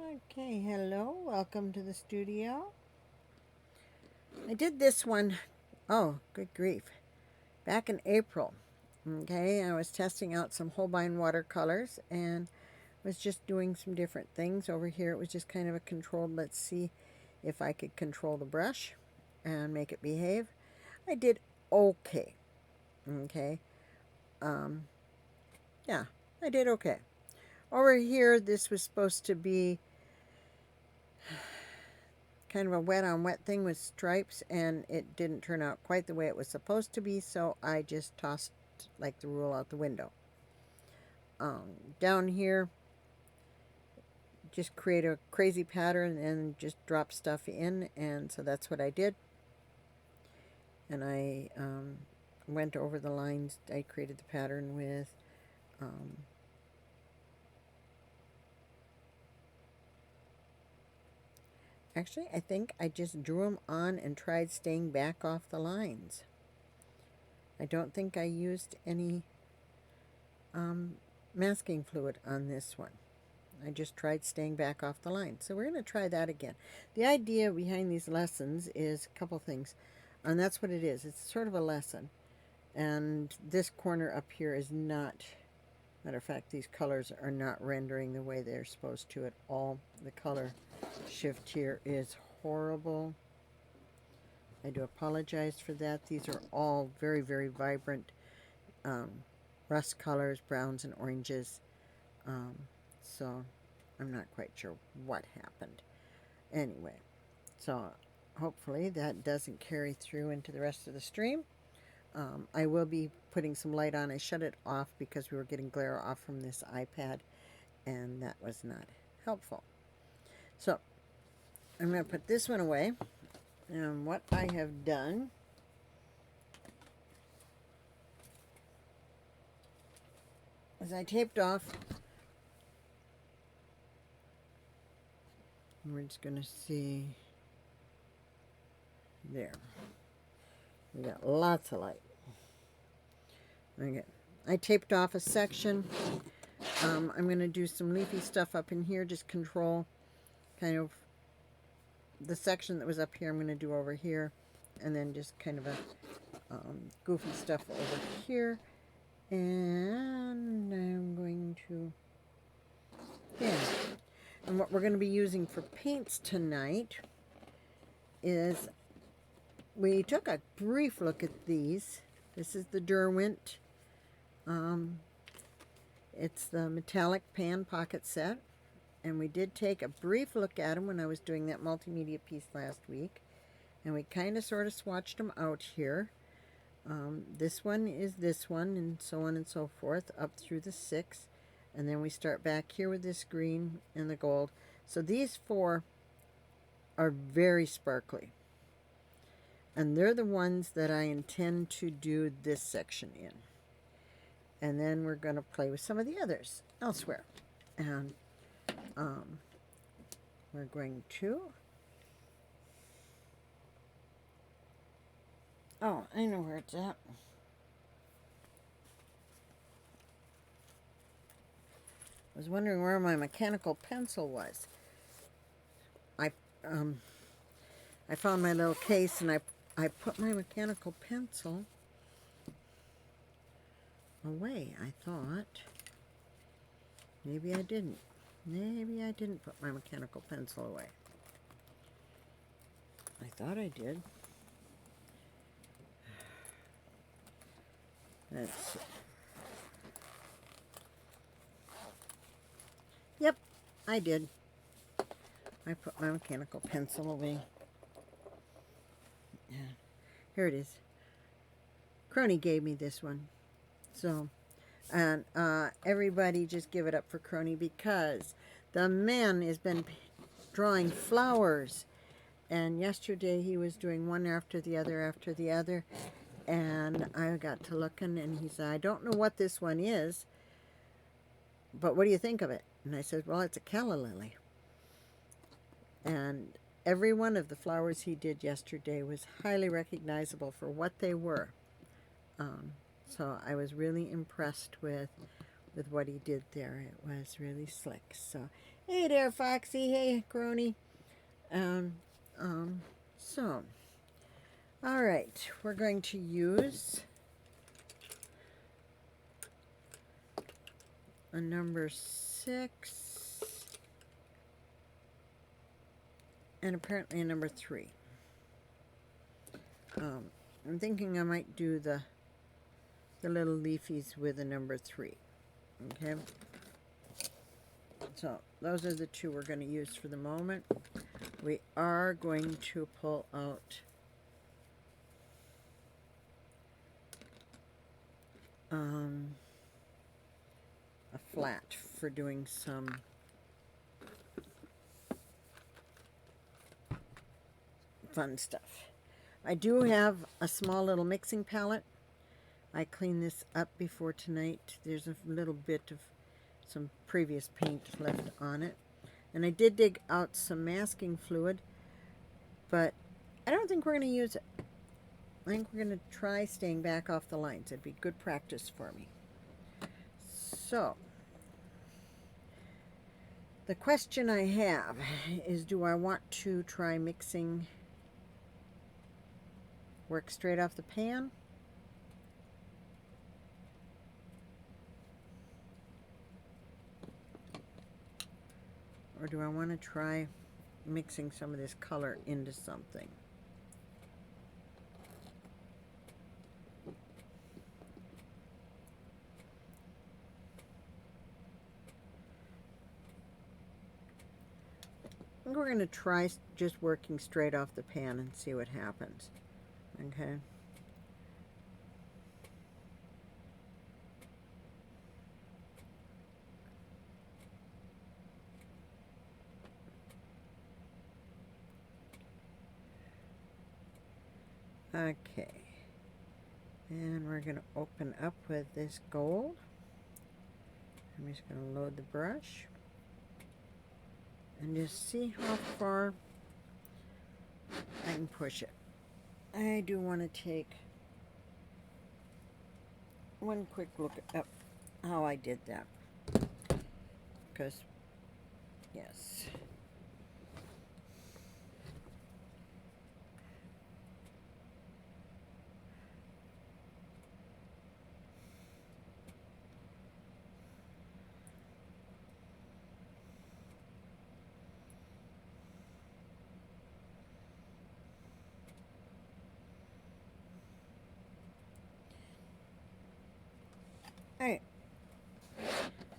Okay, hello, welcome to the studio. I did this one, oh, good grief, back in April. Okay, I was testing out some Holbein watercolors and was just doing some different things. Over here, it was just kind of a controlled, let's see if I could control the brush and make it behave. I did okay. Okay, um, yeah, I did okay. Over here, this was supposed to be kind of a wet on wet thing with stripes, and it didn't turn out quite the way it was supposed to be, so I just tossed like the rule out the window. Down here, just create a crazy pattern and just drop stuff in, and so that's what I did. And I went over the lines I created the pattern with. Um, Actually, I think I just drew them on and tried staying back off the lines. I don't think I used any um, masking fluid on this one. I just tried staying back off the line. So we're going to try that again. The idea behind these lessons is a couple things, and that's what it is. It's sort of a lesson. And this corner up here is not, matter of fact, these colors are not rendering the way they're supposed to at all. The color shift here is horrible. I do apologize for that. These are all very, very vibrant um, rust colors, browns and oranges. Um, so I'm not quite sure what happened. Anyway, so hopefully that doesn't carry through into the rest of the stream. I will be putting some light on. I shut it off because we were getting glare off from this iPad, and that was not helpful. So I'm going to put this one away. And what I have done is I taped off. We're just going to see there. We got lots of light. Okay. I taped off a section. I'm going to do some leafy stuff up in here, just control kind of the section that was up here. I'm going to do over here, and then just kind of a goofy stuff over here. And I'm going to, yeah. And what we're going to be using for paints tonight is, we took a brief look at these. This is the Derwent. It's the metallic pan pocket set. And we did take a brief look at them when I was doing that multimedia piece last week. And we kind of sort of swatched them out here. This one is this one, and so on and so forth, up through the 6. And then we start back here with this green and the gold. So these 4 are very sparkly. And they're the ones that I intend to do this section in. And then we're going to play with some of the others elsewhere. And we're going to... Oh, I know where it's at. I was wondering where my mechanical pencil was. I found my little case, and I put my mechanical pencil away, I thought. Maybe I didn't. Maybe I didn't put my mechanical pencil away. I thought I did. Let's see. Yep, I did. I put my mechanical pencil away. Yeah. Here it is. Crony gave me this one. So, and everybody just give it up for Crony, because the man has been drawing flowers. And yesterday he was doing one after the other. And I got to looking, and he said, I don't know what this one is, but what do you think of it? And I said, well, it's a calla lily. And every one of the flowers he did yesterday was highly recognizable for what they were. So I was really impressed with what he did there. It was really slick. So Hey there, Foxy. Hey, Crony. Um, um, so, all right, we're going to use a number 6 and apparently a number 3. I'm thinking I might do the little leafies with a number 3. Okay. So those are the two we're going to use for the moment. We are going to pull out a flat for doing some fun stuff. I do have a small little mixing palette. I cleaned this up before tonight. There's a little bit of some previous paint left on it. And I did dig out some masking fluid, but I don't think we're going to use it. I think we're going to try staying back off the lines. It'd be good practice for me. So, the question I have is, do I want to try mixing work straight off the pan? Or do I want to try mixing some of this color into something? I think we're going to try just working straight off the pan and see what happens. Okay. Okay. And we're going to open up with this gold. I'm just going to load the brush and just see how far I can push it. I do want to take one quick look at how I did that. Because, yes. Alright.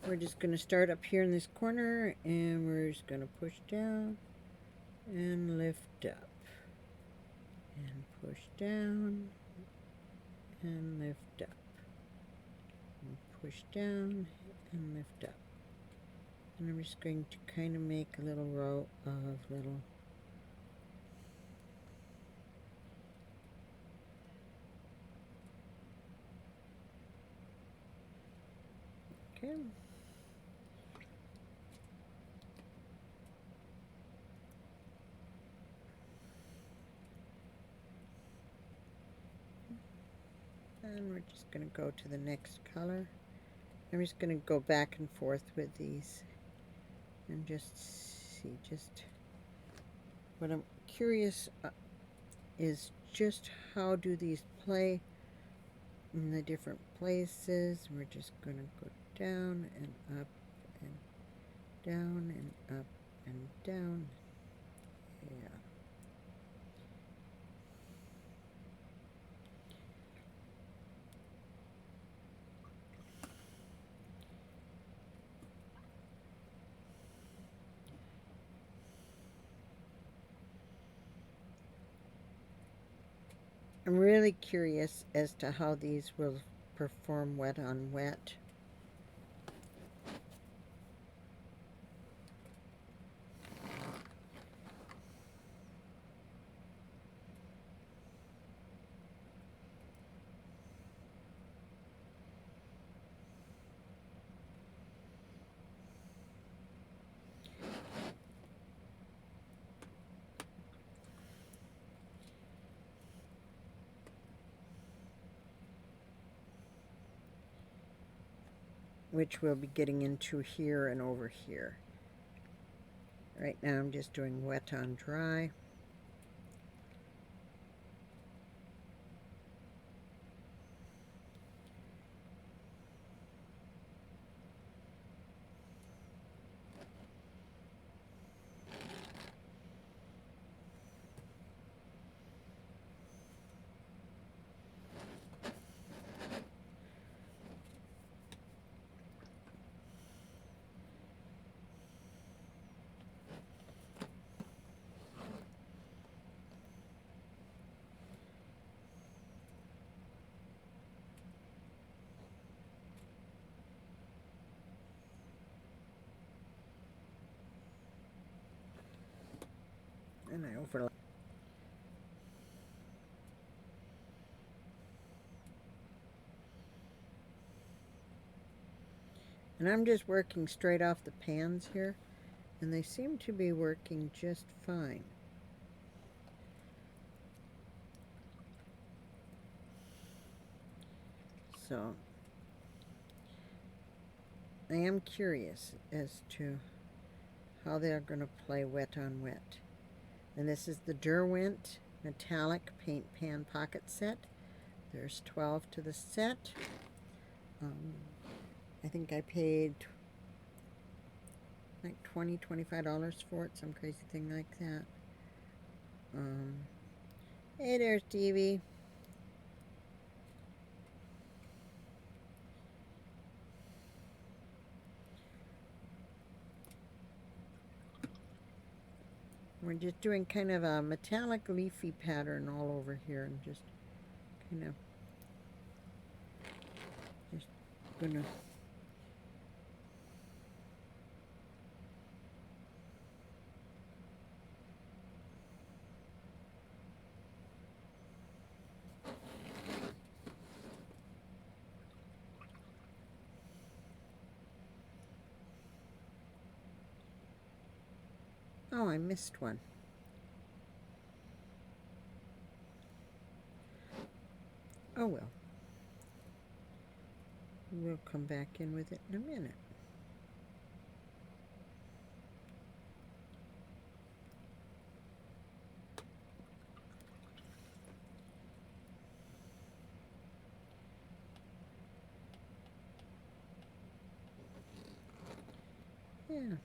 We're just going to start up here in this corner, and we're just going to push down and lift up. And push down and lift up. And push down and lift up. And I'm just going to kind of make a little row of little okay. And we're just going to go to the next color. I'm just going to go back and forth with these and just see just what I'm curious is just how do these play in the different places. We're just going to go down and up and down and up and down. Yeah. I'm really curious as to how these will perform wet on wet. Which we'll be getting into here and over here. Right now I'm just doing wet on dry. And I overlap. And I'm just working straight off the pans here, and they seem to be working just fine. So I am curious as to how they're going to play wet on wet. And this is the Derwent Metallic Paint Pan Pocket Set. There's 12 to the set. I think I paid like $25 for it, some crazy thing like that. Hey there, Stevie. We're just doing kind of a metallic leafy pattern all over here, and just kind of just gonna oh, I missed one. Oh well. We'll come back in with it in a minute. Yeah.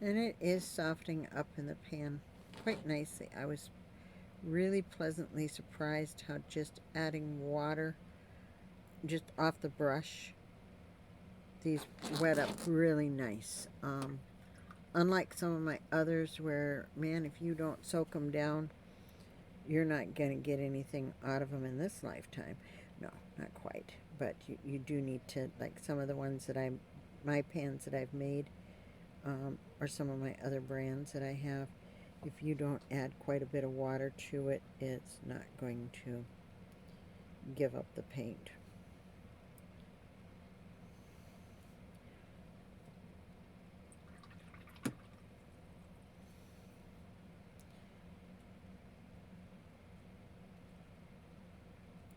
And it is softening up in the pan quite nicely. I was really pleasantly surprised how just adding water just off the brush, these wet up really nice. Unlike some of my others where, man, if you don't soak them down, you're not going to get anything out of them in this lifetime. No, not quite. But you do need to, like some of the ones that my pans that I've made, or some of my other brands that I have, if you don't add quite a bit of water to it, it's not going to give up the paint.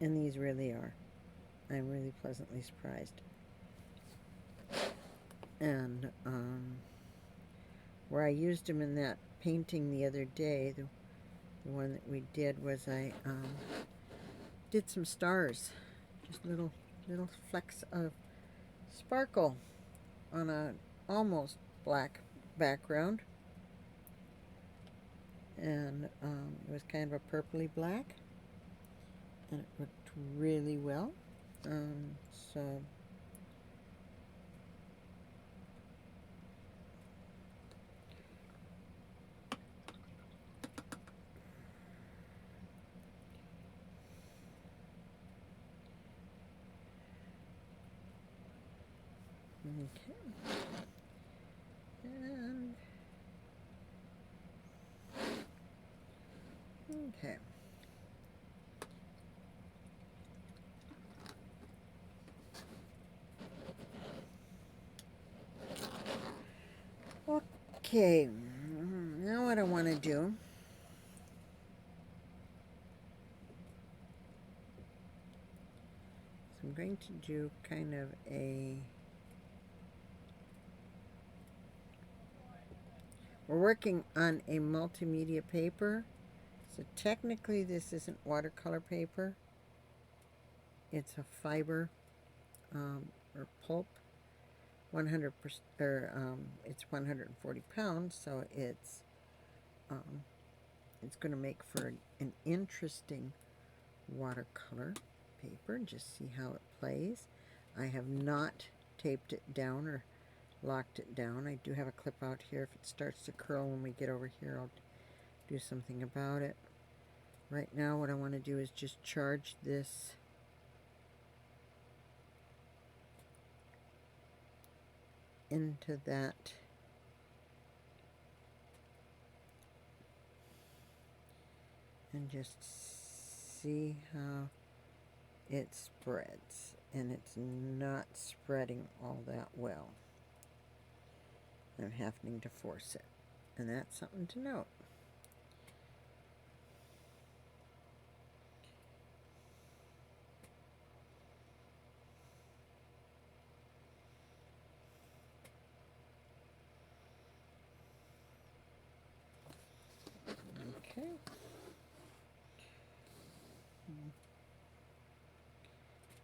And these really are. I'm really pleasantly surprised. And where I used them in that painting the other day, the one that we did was I did some stars, just little flecks of sparkle on a almost black background, and it was kind of a purpley black, and it worked really well. So okay, and okay. Okay, now what I want to do is I'm going to do kind of we're working on a multimedia paper, so technically this isn't watercolor paper. It's a fiber or pulp, 100%, or it's 140 pounds, so it's going to make for an interesting watercolor paper. Just see how it plays. I have not taped it down or locked it down. I do have a clip out here. If it starts to curl when we get over here, I'll do something about it. Right now what I want to do is just charge this into that and just see how it spreads. And it's not spreading all that well. I'm having to force it, and that's something to note. Okay.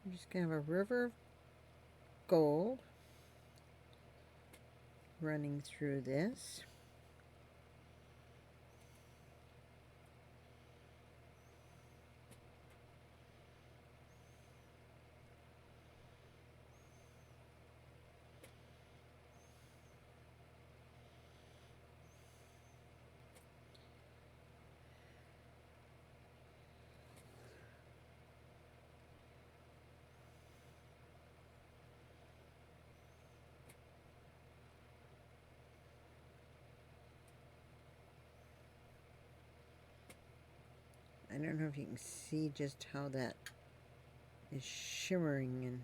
I'm just going to have a river of gold running through this. I don't know if you can see just how that is shimmering and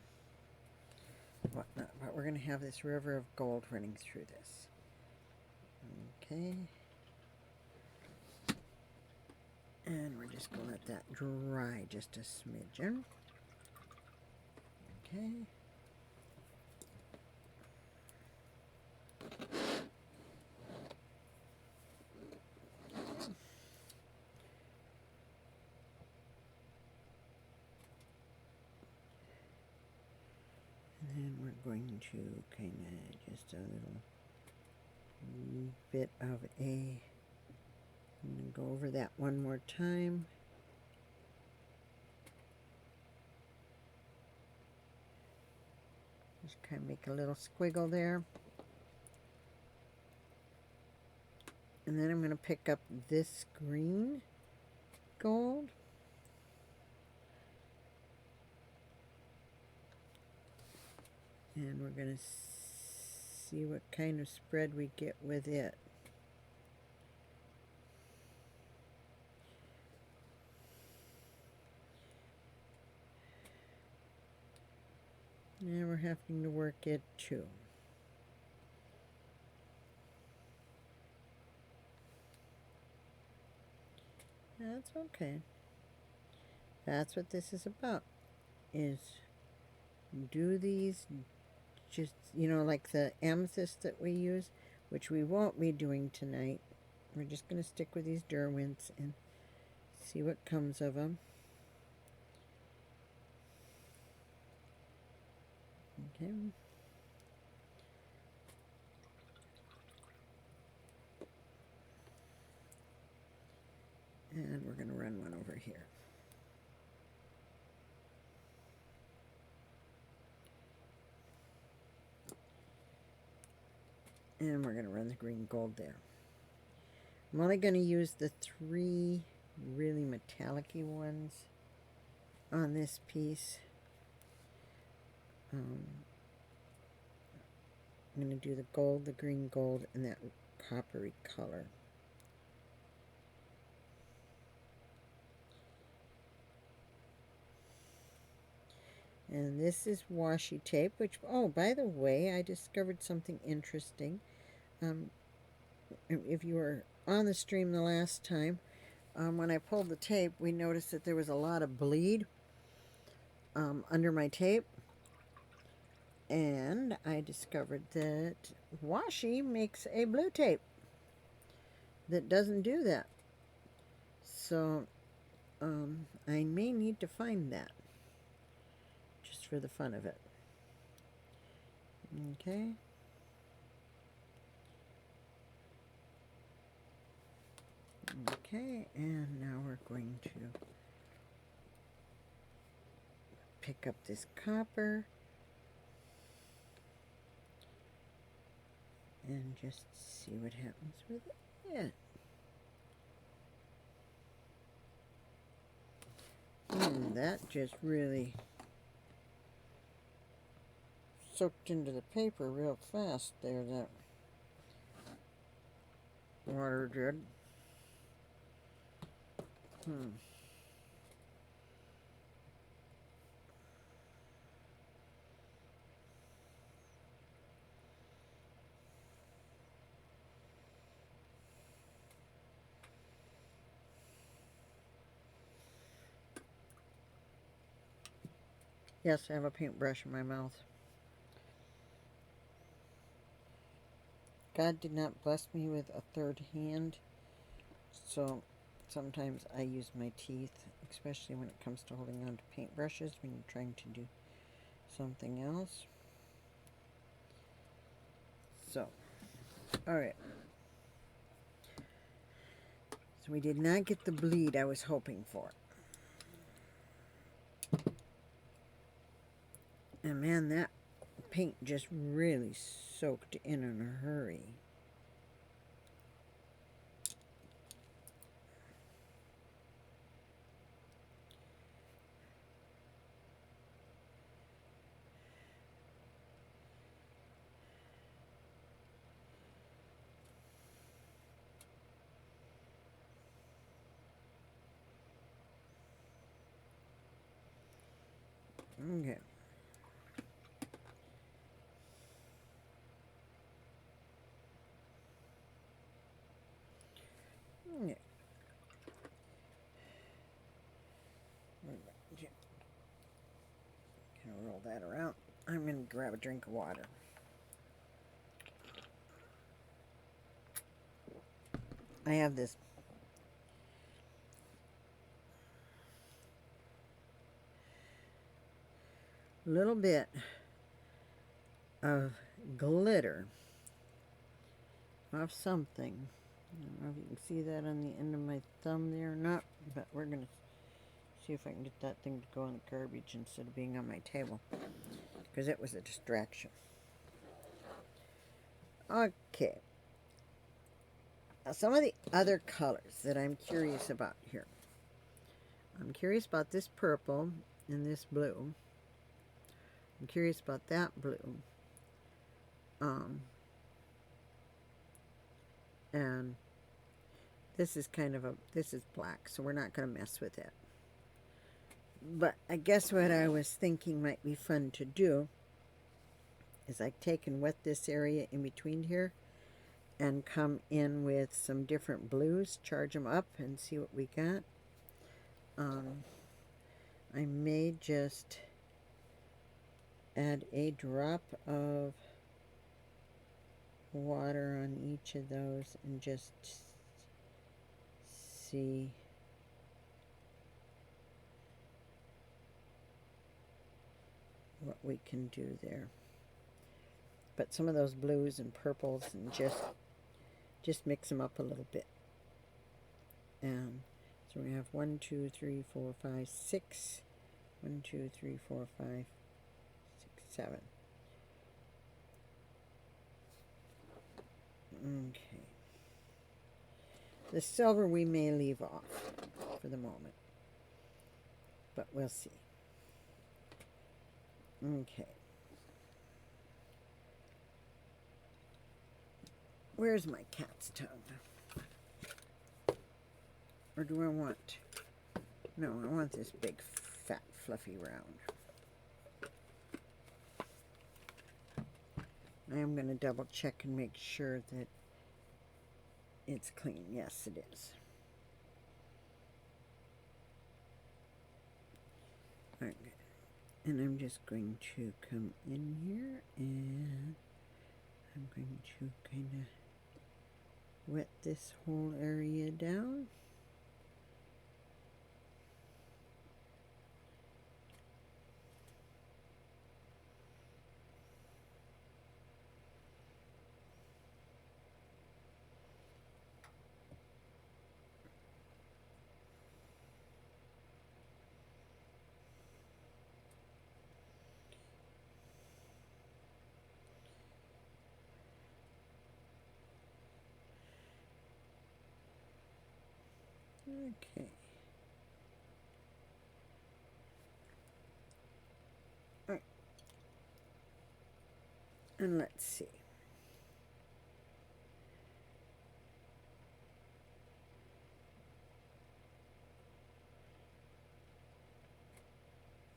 whatnot, but we're going to have this river of gold running through this. Okay. And we're just going to let that dry just a smidgen. Okay. And then we're going to kind of just a little bit of a, I'm going to go over that one more time. Just kind of make a little squiggle there. And then I'm going to pick up this green gold. And we're going to see what kind of spread we get with it. And we're having to work it too. That's okay. That's what this is about, is do these just, you know, like the amethyst that we use, which we won't be doing tonight. We're just going to stick with these Derwents and see what comes of them. Okay. And we're going to run one over here. And we're going to run the green gold there. I'm only going to use the 3 really metallic-y ones on this piece. I'm going to do the gold, the green gold, and that coppery color. And this is washi tape, which, oh, by the way, I discovered something interesting. if you were on the stream the last time, when I pulled the tape, we noticed that there was a lot of bleed under my tape. And I discovered that washi makes a blue tape that doesn't do that. So I may need to find that just for the fun of it. Okay. Okay, and now we're going to pick up this copper and just see what happens with it. That just really soaked into the paper real fast there, that water did. Yes, I have a paintbrush in my mouth. God did not bless me with a third hand, so sometimes I use my teeth, especially when it comes to holding on to paintbrushes when you're trying to do something else. So, alright. So we did not get the bleed I was hoping for. And man, that paint just really soaked in a hurry. Okay. Okay. Gonna roll that around. I'm gonna grab a drink of water. I have this little bit of glitter off something. I don't know if you can see that on the end of my thumb there or not, but we're gonna see if I can get that thing to go in the garbage instead of being on my table, because it was a distraction. Okay. Now, some of the other colors that I'm curious about here. I'm curious about this purple and this blue. I'm curious about that blue. And this is this is black, so we're not going to mess with it. But I guess what I was thinking might be fun to do is I take and wet this area in between here and come in with some different blues, charge them up and see what we got. I may just add a drop of water on each of those and just see what we can do there. But some of those blues and purples, and just mix them up a little bit. And so we have 1, 2, 3, 4, 5, 6. 1, 2, 3, 4, 5, 6, 7. Okay. The silver we may leave off for the moment, but we'll see. Okay. Where's my cat's tongue? Or do I want... No, I want this big, fat, fluffy round. I am going to double check and make sure that It's clean. Yes, it is. All right. And I'm just going to come in here and I'm going to kind of wet this whole area down. Okay. All right. And let's see.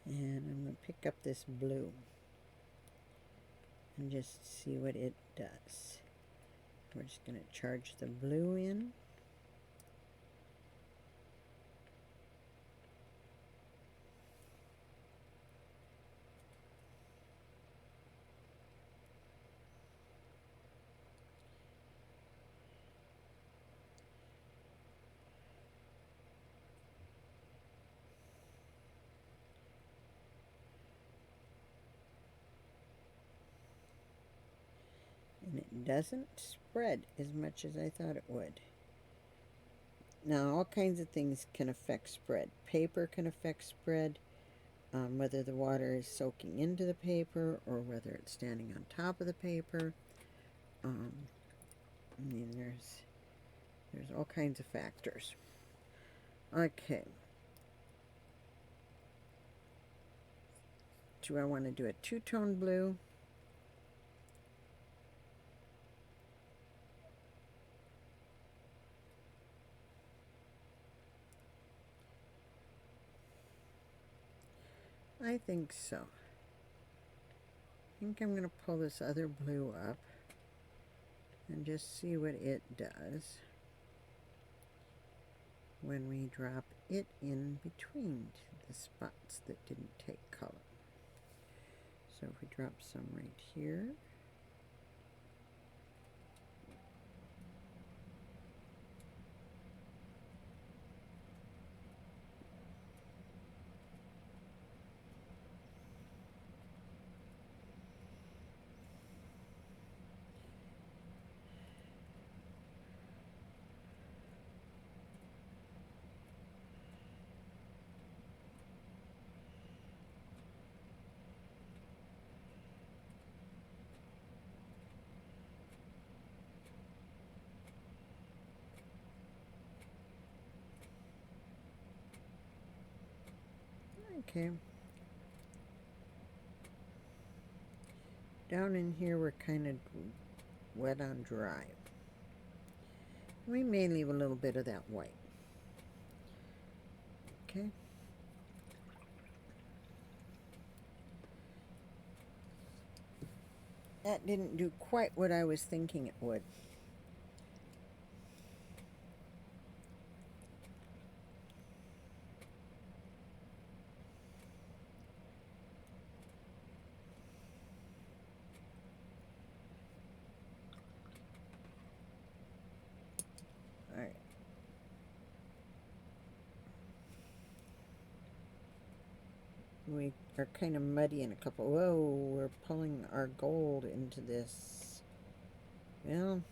And I'm going to pick up this blue and just see what it does. We're just going to charge the blue in. And it doesn't spread as much as I thought it would. Now, all kinds of things can affect spread. Paper can affect spread, whether the water is soaking into the paper or whether it's standing on top of the paper. I mean, there's all kinds of factors. Okay. Do I want to do a two-tone blue? I think so. I think I'm going to pull this other blue up and just see what it does when we drop it in between the spots that didn't take color. So if we drop some right here, okay. Down in here we're kind of wet on dry. We may leave a little bit of that white. Okay. That didn't do quite what I was thinking it would. All right. We are kind of muddy in a couple. Whoa, we're pulling our gold into this. Well,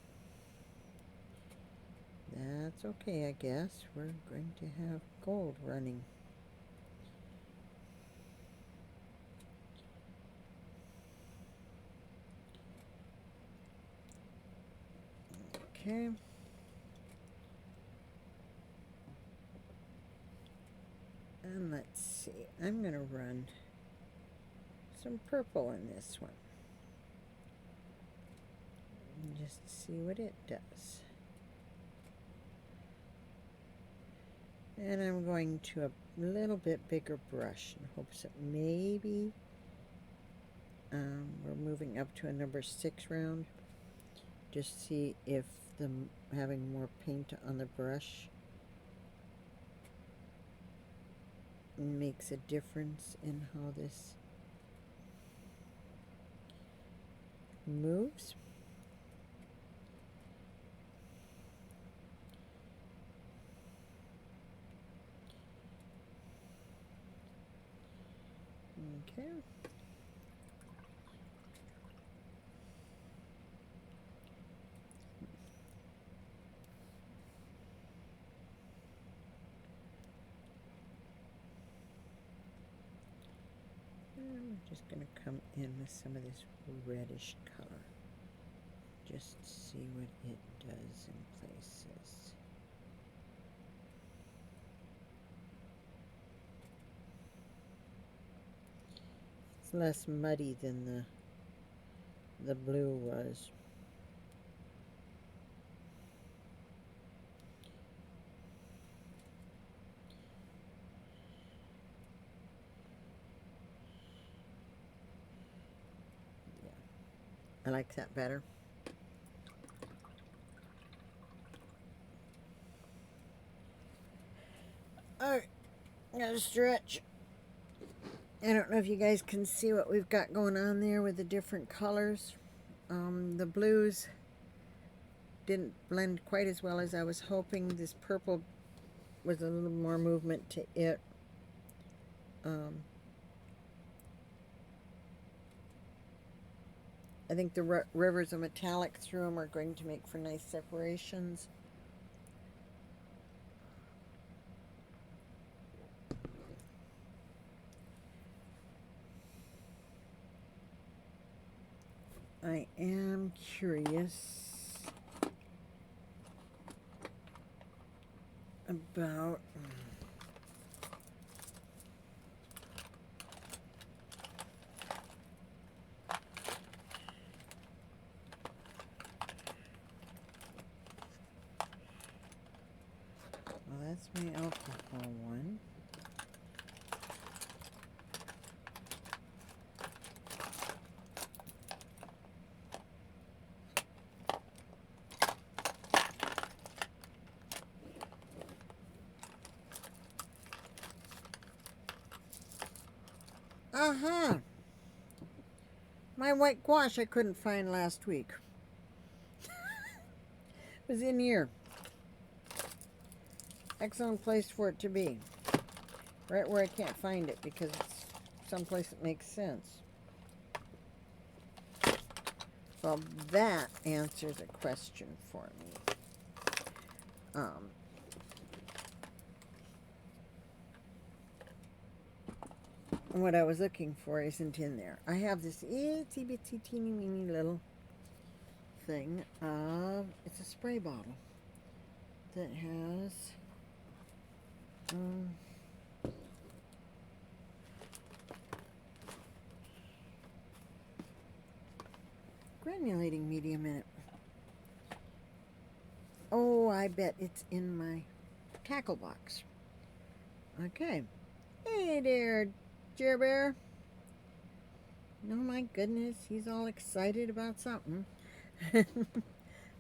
that's okay, I guess. We're going to have gold running. Okay. And let's see. I'm going to run some purple in this one. And just see what it does. And I'm going to a little bit bigger brush in hopes that maybe we're moving up to a number 6 round. Just see if having more paint on the brush makes a difference in how this moves. Okay. I'm just going to come in with some of this reddish color. Just see what it does in places. It's less muddy than the blue was. Yeah, I like that better. Alright, gotta stretch. I don't know if you guys can see what we've got going on there with the different colors. The blues didn't blend quite as well as I was hoping. This purple was a little more movement to it. I think the rivers of metallic through them are going to make for nice separations. I am curious about well, that's my alcohol one. My white gouache I couldn't find last week. It was in here. Excellent place for it to be. Right where I can't find it because it's someplace that makes sense. Well, that answers a question for me. What I was looking for isn't in there. I have this itsy bitsy teeny weeny little thing of, it's a spray bottle that has granulating medium in it. Oh, I bet it's in my tackle box. Okay. Hey there, Jer Bear. Oh my goodness, he's all excited about something.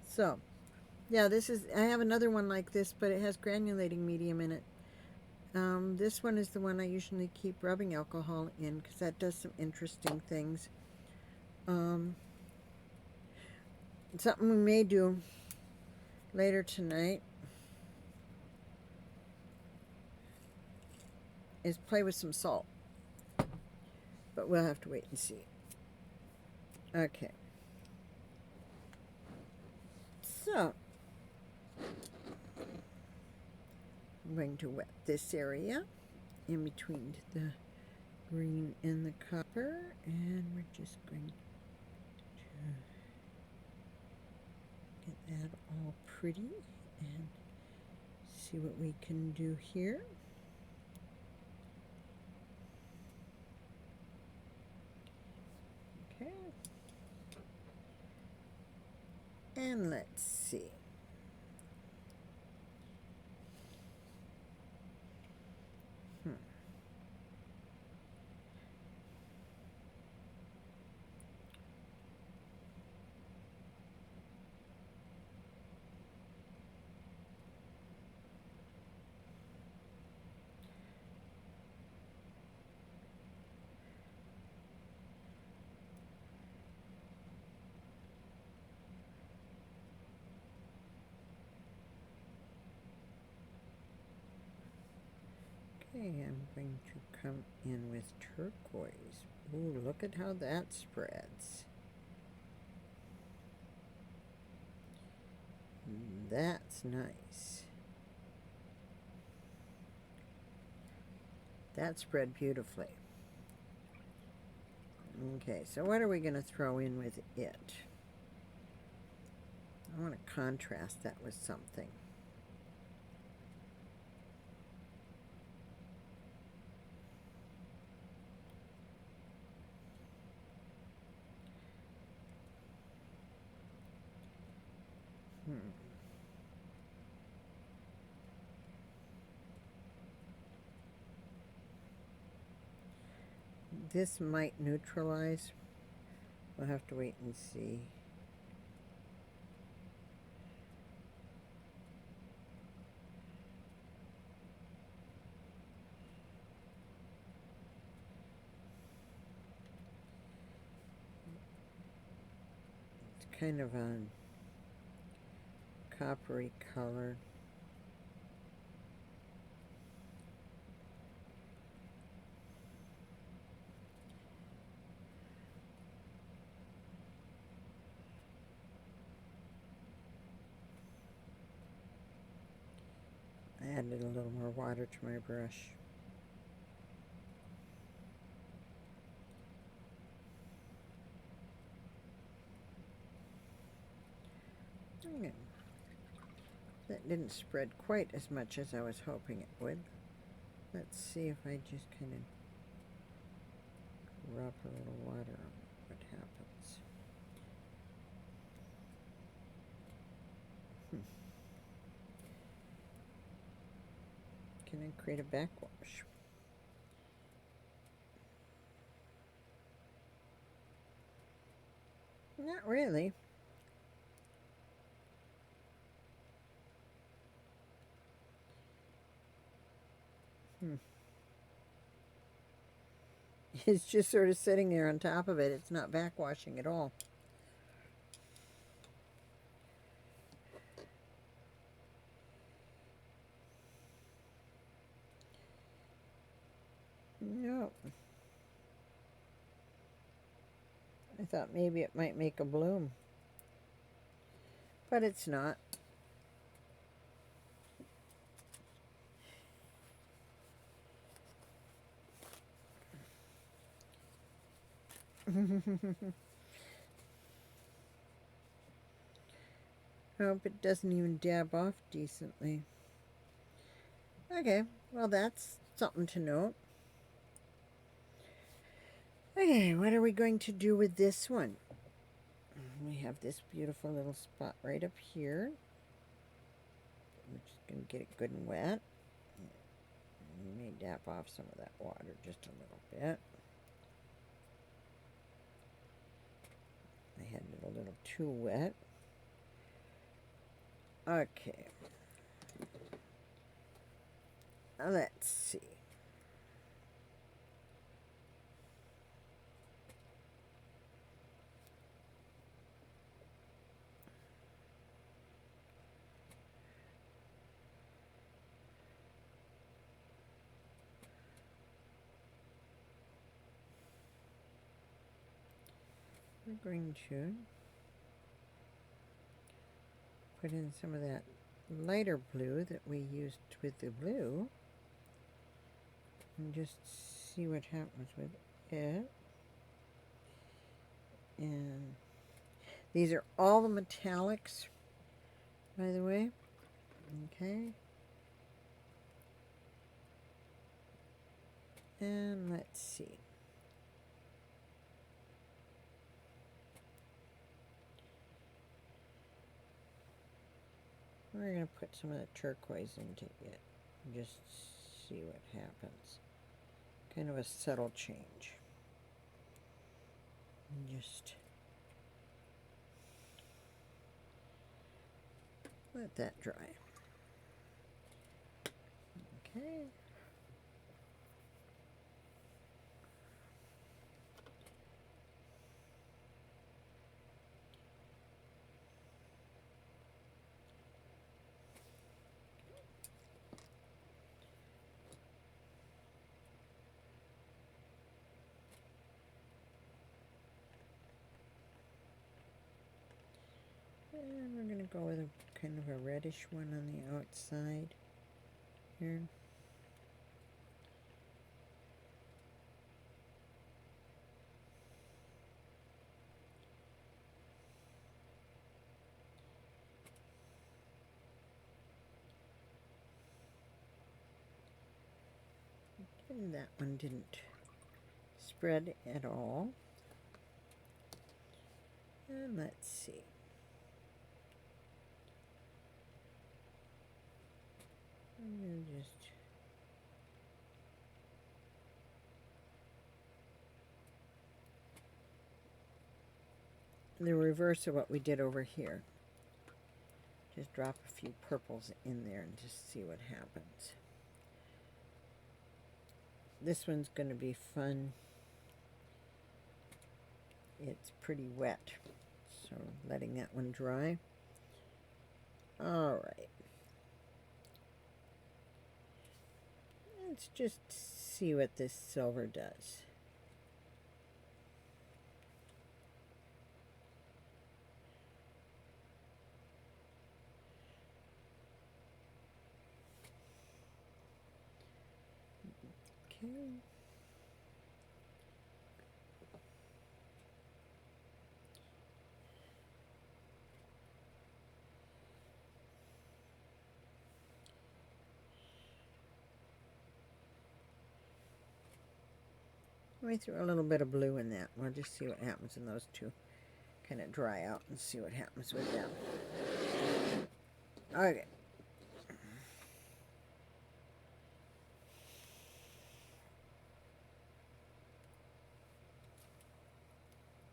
So, yeah, this is, I have another one like this, but it has granulating medium in it. This one is the one I usually keep rubbing alcohol in because that does some interesting things. Something we may do later tonight is play with some salt. But we'll have to wait and see. Okay. So, I'm going to wet this area in between the green and the copper, and we're just going to get that all pretty and see what we can do here. Okay. And let's see. Okay, I'm going to come in with turquoise. Ooh, look at how that spreads. That's nice. That spread beautifully. Okay, so what are we going to throw in with it? I want to contrast that with something. This might neutralize. We'll have to wait and see. It's kind of a coppery color. I added a little more water to my brush. Okay. That didn't spread quite as much as I was hoping it would. Let's see if I just kind of rub a little water on it, what happens. Can I create a backwash? Not really. It's just sort of sitting there on top of it. It's not backwashing at all. No. I thought maybe it might make a bloom. But it's not. Hope it doesn't even dab off decently. Okay, well that's something to note. Okay, what are we going to do with this one? We have this beautiful little spot right up here. We're just going to get it good and wet. We may dab off some of that water just a little bit. I had it a little too wet. Okay. Let's see. We're going to put in some of that lighter blue that we used with the blue and just see what happens with it. And these are all the metallics, by the way. Okay. And let's see. We're going to put some of the turquoise into it and just see what happens. Kind of a subtle change. And just let that dry. Okay. And we're going to go with a kind of a reddish one on the outside here. And that one didn't spread at all. And let's see. I'm going to just the reverse of what we did over here. Just drop a few purples in there and just see what happens. This one's going to be fun. It's pretty wet, so letting that one dry. All right. Let's just see what this silver does. Okay. Let me throw a little bit of blue in that. We'll just see what happens when those two kind of dry out and see what happens with them. Okay.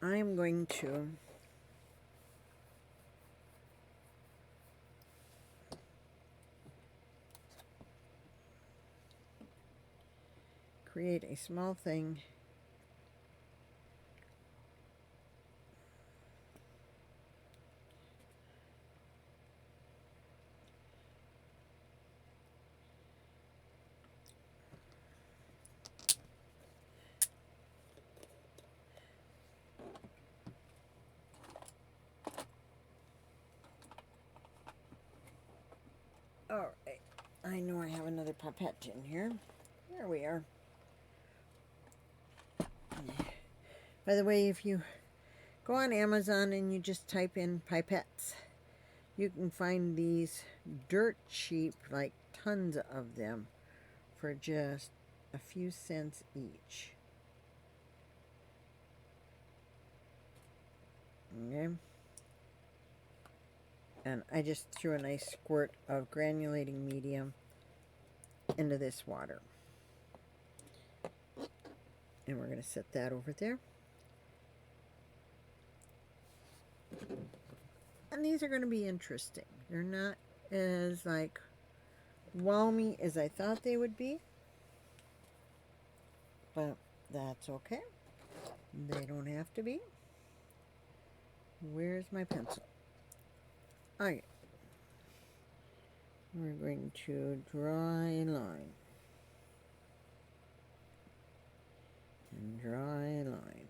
I'm going to create a small thing . All right, I know I have another pipette in here. There we are. By the way, if you go on Amazon and you just type in pipettes, you can find these dirt cheap, like tons of them, for just a few cents each. Okay. And I just threw a nice squirt of granulating medium into this water. And we're going to set that over there. And these are going to be interesting. They're not as like wowmy as I thought they would be. But that's okay. They don't have to be. Where's my pencil? Alright. We're going to dry line. And dry line.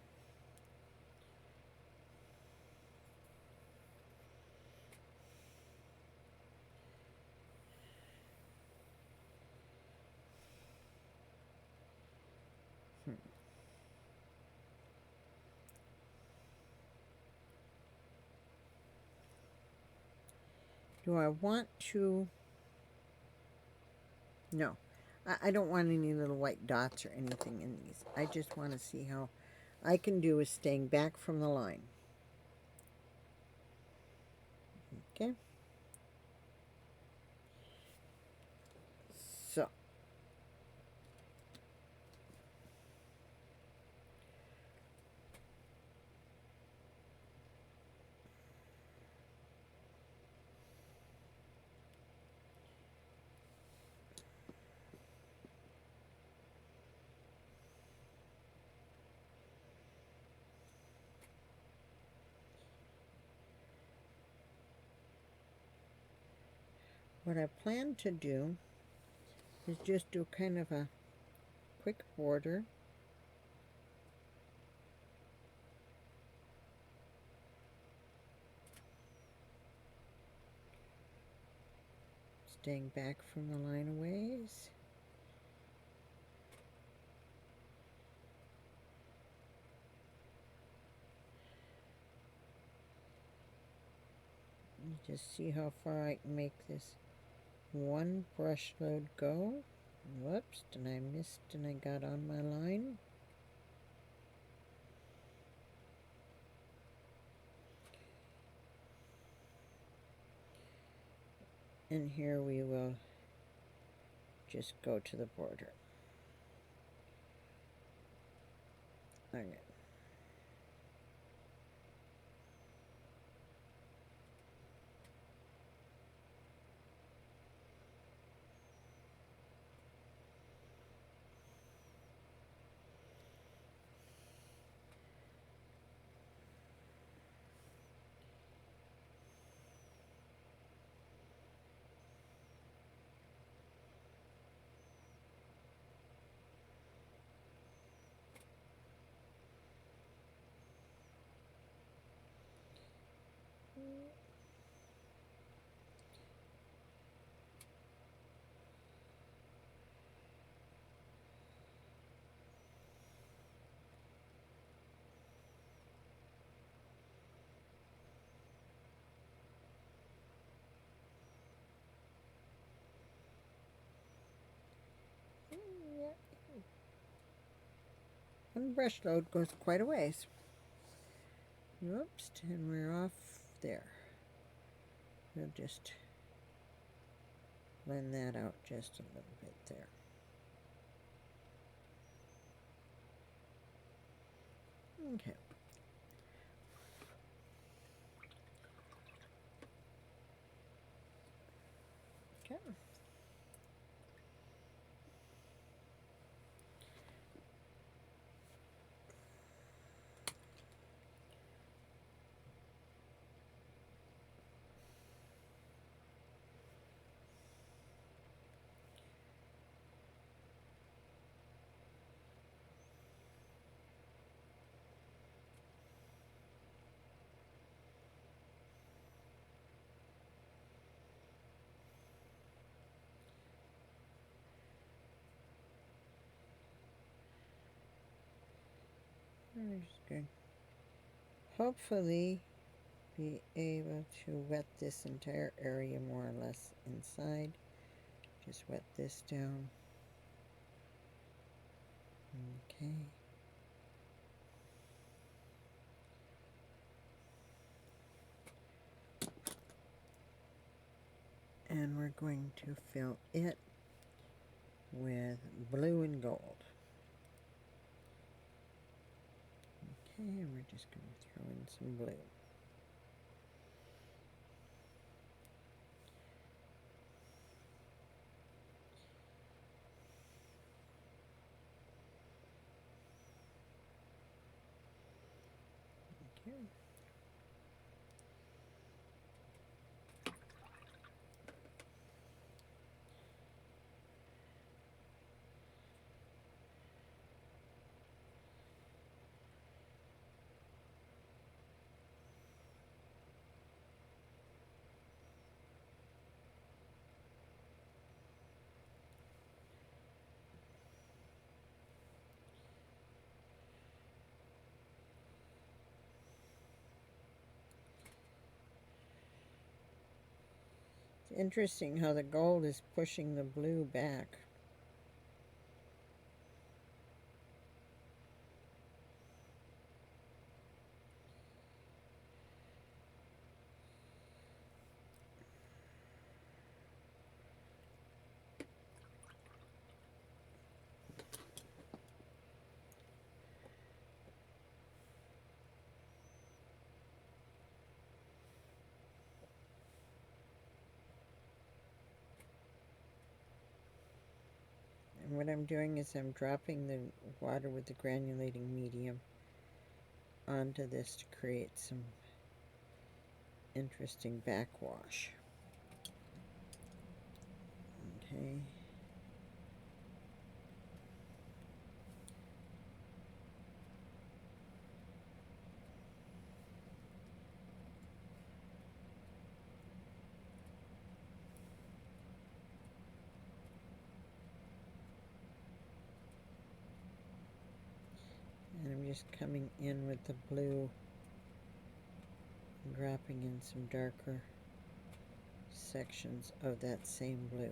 Do I want to? No. I don't want any little white dots or anything in these. I just want to see how I can do with staying back from the line. Okay. So. What I plan to do is just do kind of a quick border. staying back from the line a ways. Just see how far I can make this one brush load go. Whoops, and I missed and I got on my line. And here we will just go to the border. Okay. One brush load goes quite a ways. Whoops, and we're off there. We'll just blend that out just a little bit there. Okay. Okay. We're just going to hopefully be able to wet this entire area more or less inside. Just wet this down. Okay. And we're going to fill it with blue and gold. Okay, and we're just going to throw in some blue. Okay. It's interesting how the gold is pushing the blue back. And what I'm doing is I'm dropping the water with the granulating medium onto this to create some interesting backwash. Okay. just coming in with the blue and dropping in some darker sections of that same blue.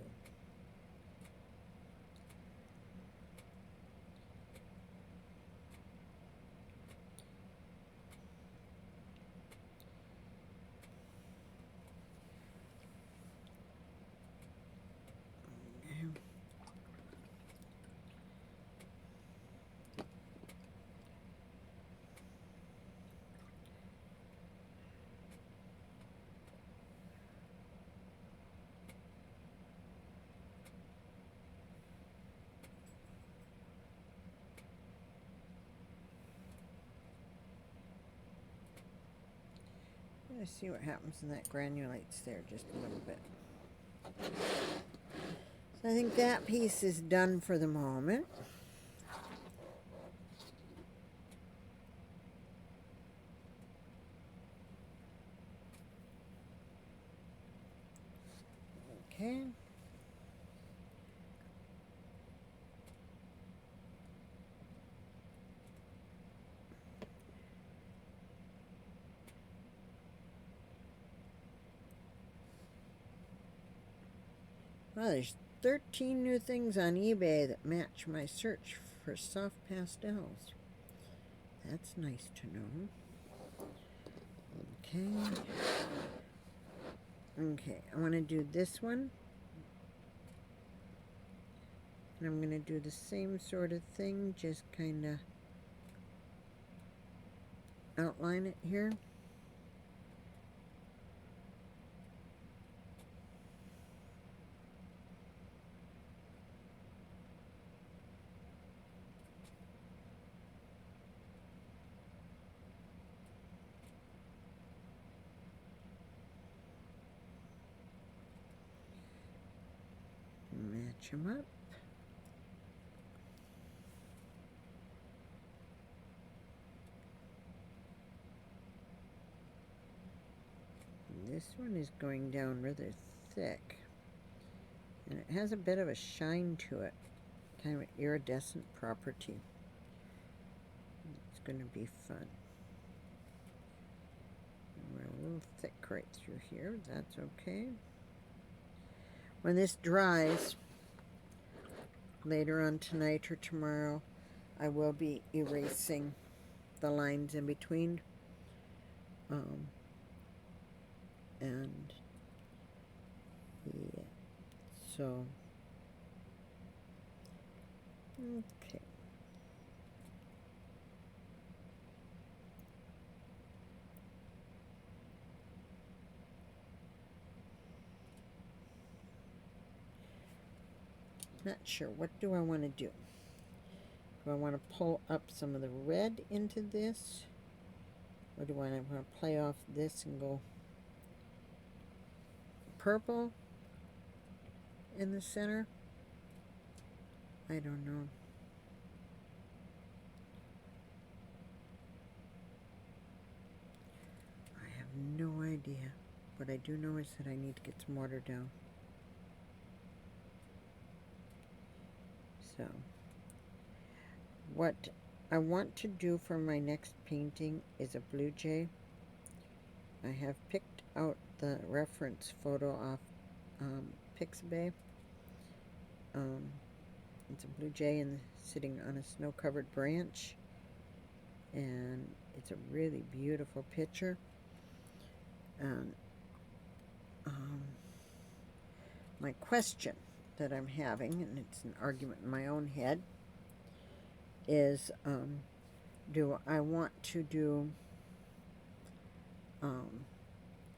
Let's see what happens when that granulates there just a little bit. So I think that piece is done for the moment. Okay. Well, there's 13 new things on eBay that match my search for soft pastels. That's nice to know. Okay. Okay, I want to do this one. And I'm going to do the same sort of thing, just kind of outline it here. Match them up. And this one is going down rather thick. And it has a bit of a shine to it. Kind of an iridescent property. It's going to be fun. We're a little thick right through here. That's okay. When this dries, later on tonight or tomorrow, I will be erasing the lines in between. And yeah, so okay. Not sure. What do I want to do? Do I want to pull up some of the red into this? Or do I want to play off this and go purple in the center? I don't know. I have no idea. What I do know is that I need to get some water down. So, what I want to do for my next painting is a blue jay. I have picked out the reference photo off Pixabay. It's a blue jay and sitting on a snow-covered branch, and it's a really beautiful picture. And my question that I'm having, and it's an argument in my own head, is do I want to do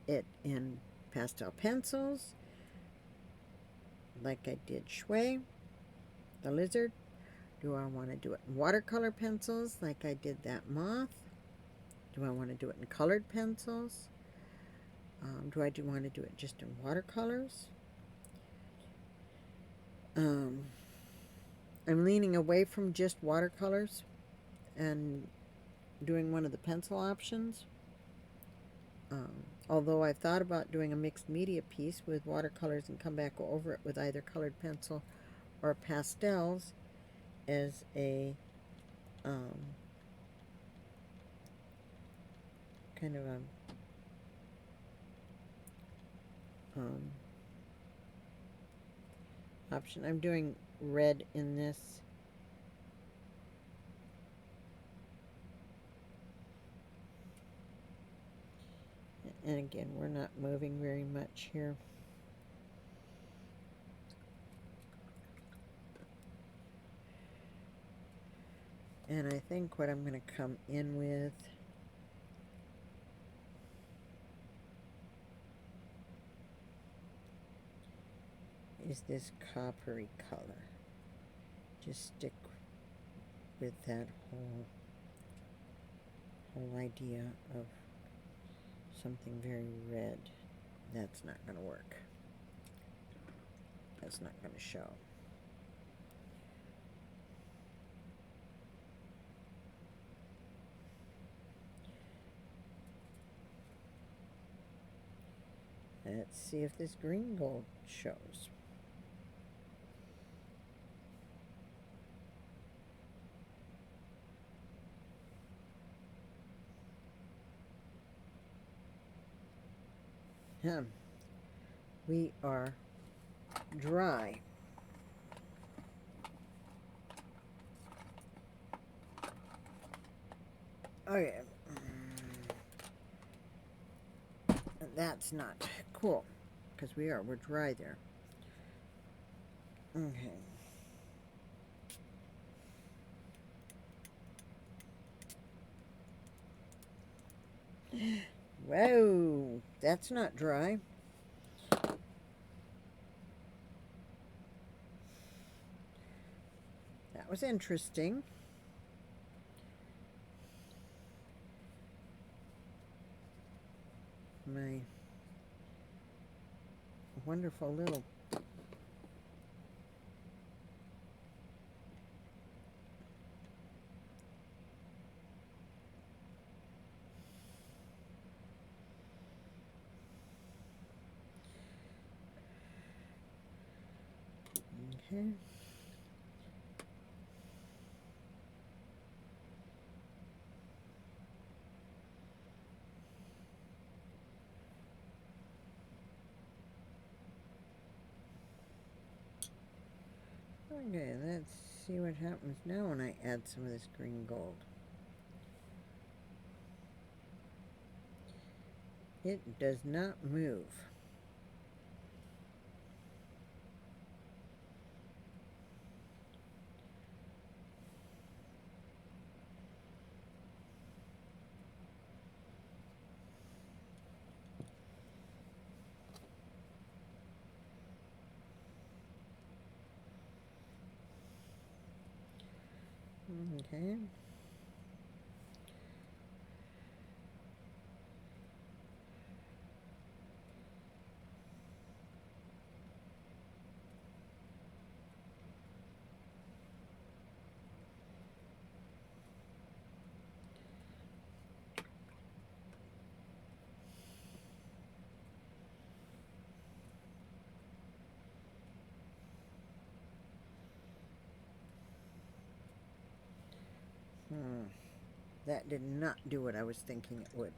it in pastel pencils like I did Shui, the lizard? Do I want to do it in watercolor pencils like I did that moth? Do I want to do it in colored pencils? Do I want to do it just in watercolors? I'm leaning away from just watercolors and doing one of the pencil options. Although I've thought about doing a mixed media piece with watercolors and come back over it with either colored pencil or pastels as a kind of a option. I'm doing red in this. And again, we're not moving very much here. And I think what I'm going to come in with is this coppery color. Just stick with that whole idea of something very red. That's not going to work. That's not going to show. Let's see if this green gold shows. We are dry. Okay. That's not cool, because we're dry there. Okay. Whoa, that's not dry. That was interesting. My wonderful little okay. Okay, let's see what happens now when I add some of this green gold. It does not move. Okay. That did not do what I was thinking it would.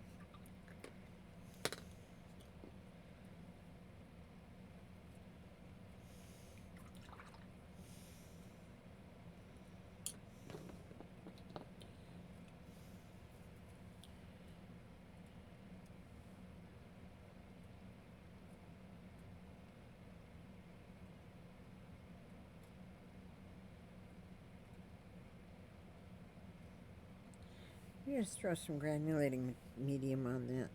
Just throw some granulating medium on that.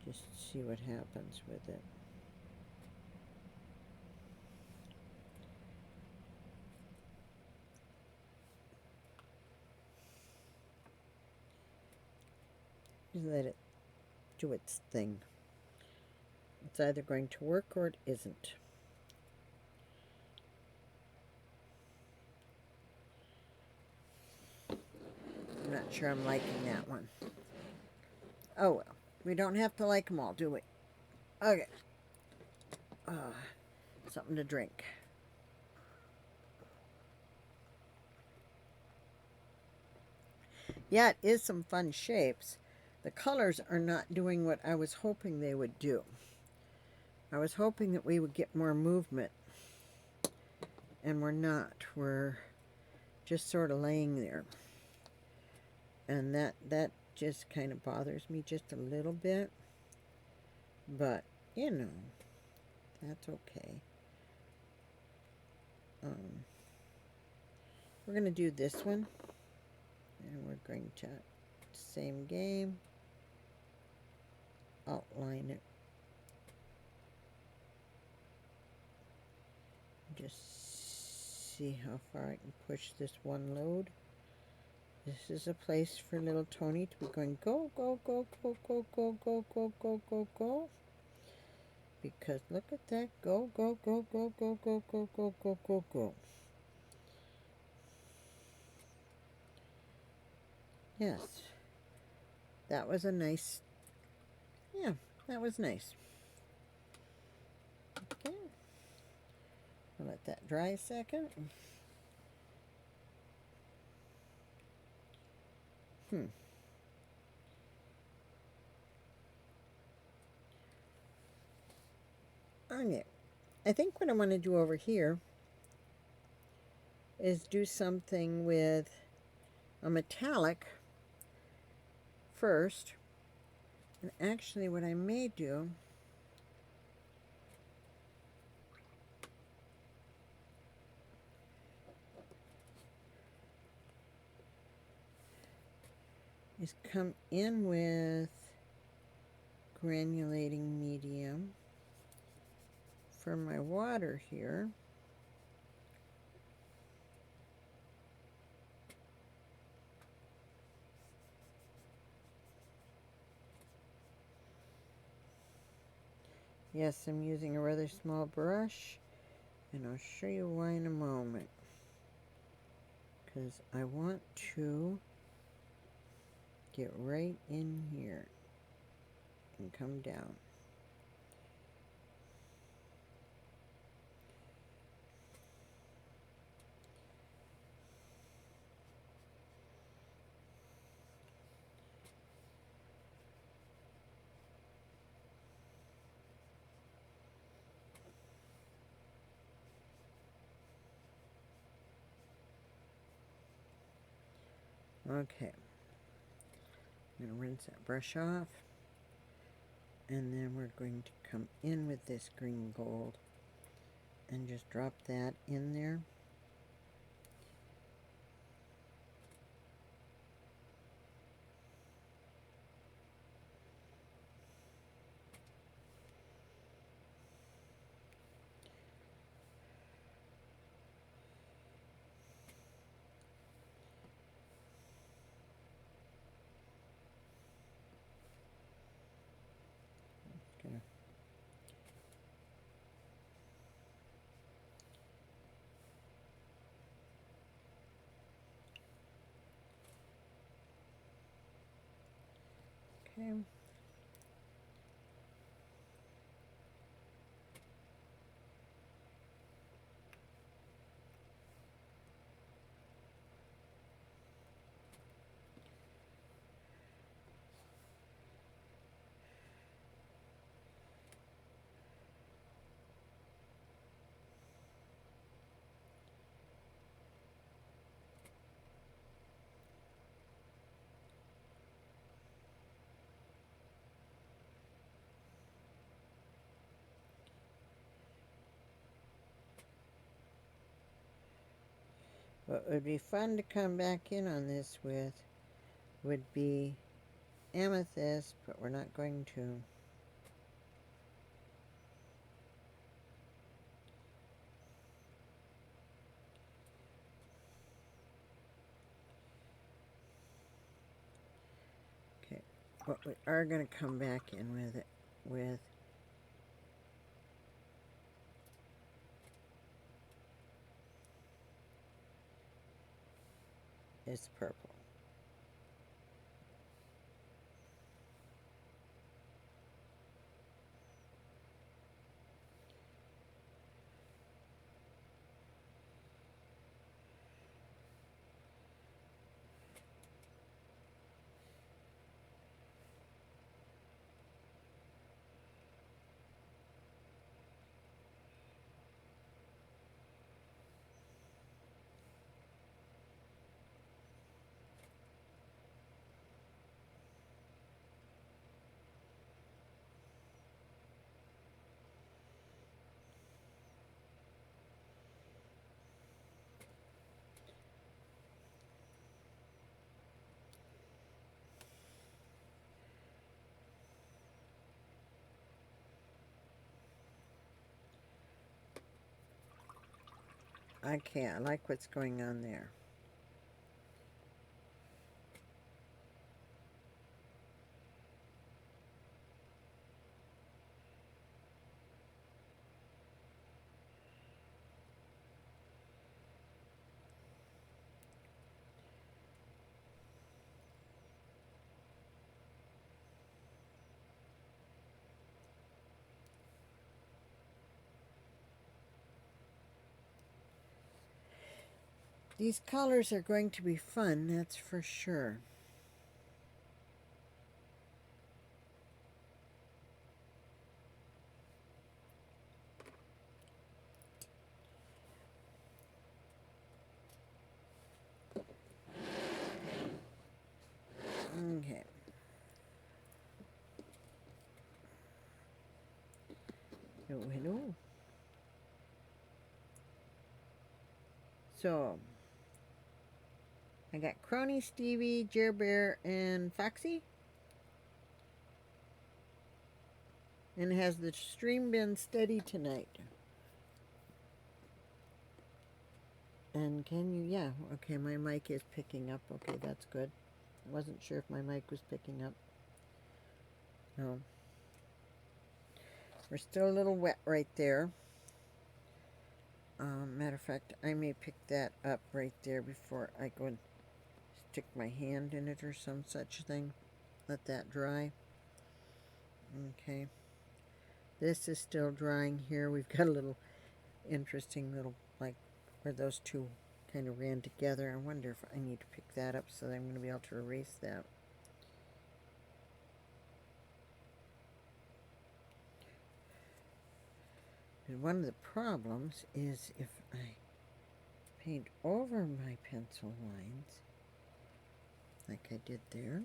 Just see what happens with it. Just let it do its thing. It's either going to work or it isn't. I'm not sure I'm liking that one. Oh well, we don't have to like them all, do we? Okay. Something to drink. Yeah, it is some fun shapes. The colors are not doing what I was hoping they would do. I was hoping that we would get more movement, and we're not. We're just sort of laying there. And that just kind of bothers me just a little bit. But, you know, that's okay. We're going to do this one. And we're going to, same game, outline it. Just see how far I can push this one load. This is a place for little Tony to be going, go, go, go, go, go, go, go, go, go, go, go. Because look at that, go, go, go, go, go, go, go, go, go, go, go. Yes, that was a nice, yeah, that was nice. Okay, I'll let that dry a second. Okay, I think what I want to do over here is do something with a metallic first. And actually what I may do is come in with granulating medium for my water here. Yes, I'm using a rather small brush, and I'll show you why in a moment. Because I want to get right in here and come down. Okay, I'm going to rinse that brush off, and then we're going to come in with this green gold and just drop that in there. Gonna Okay. What would be fun to come back in on this with would be amethyst, but we're not going to. Okay, what we are going to come back in with it with is purple. Okay, I like what's going on there. These colors are going to be fun, that's for sure. Okay. Hello, hello. So, I got Crony, Stevie, Jer Bear, and Foxy. And has the stream been steady tonight? And can you, yeah, okay, my mic is picking up. Okay, that's good. I wasn't sure if my mic was picking up. No. We're still a little wet right there. Matter of fact, I may pick that up right there before I go and stick my hand in it or some such thing. Let that dry. Okay. This is still drying here. We've got a little interesting little, like, where those two kind of ran together. I wonder if I need to pick that up so that I'm going to be able to erase that. And one of the problems is if I paint over my pencil lines, like I did there,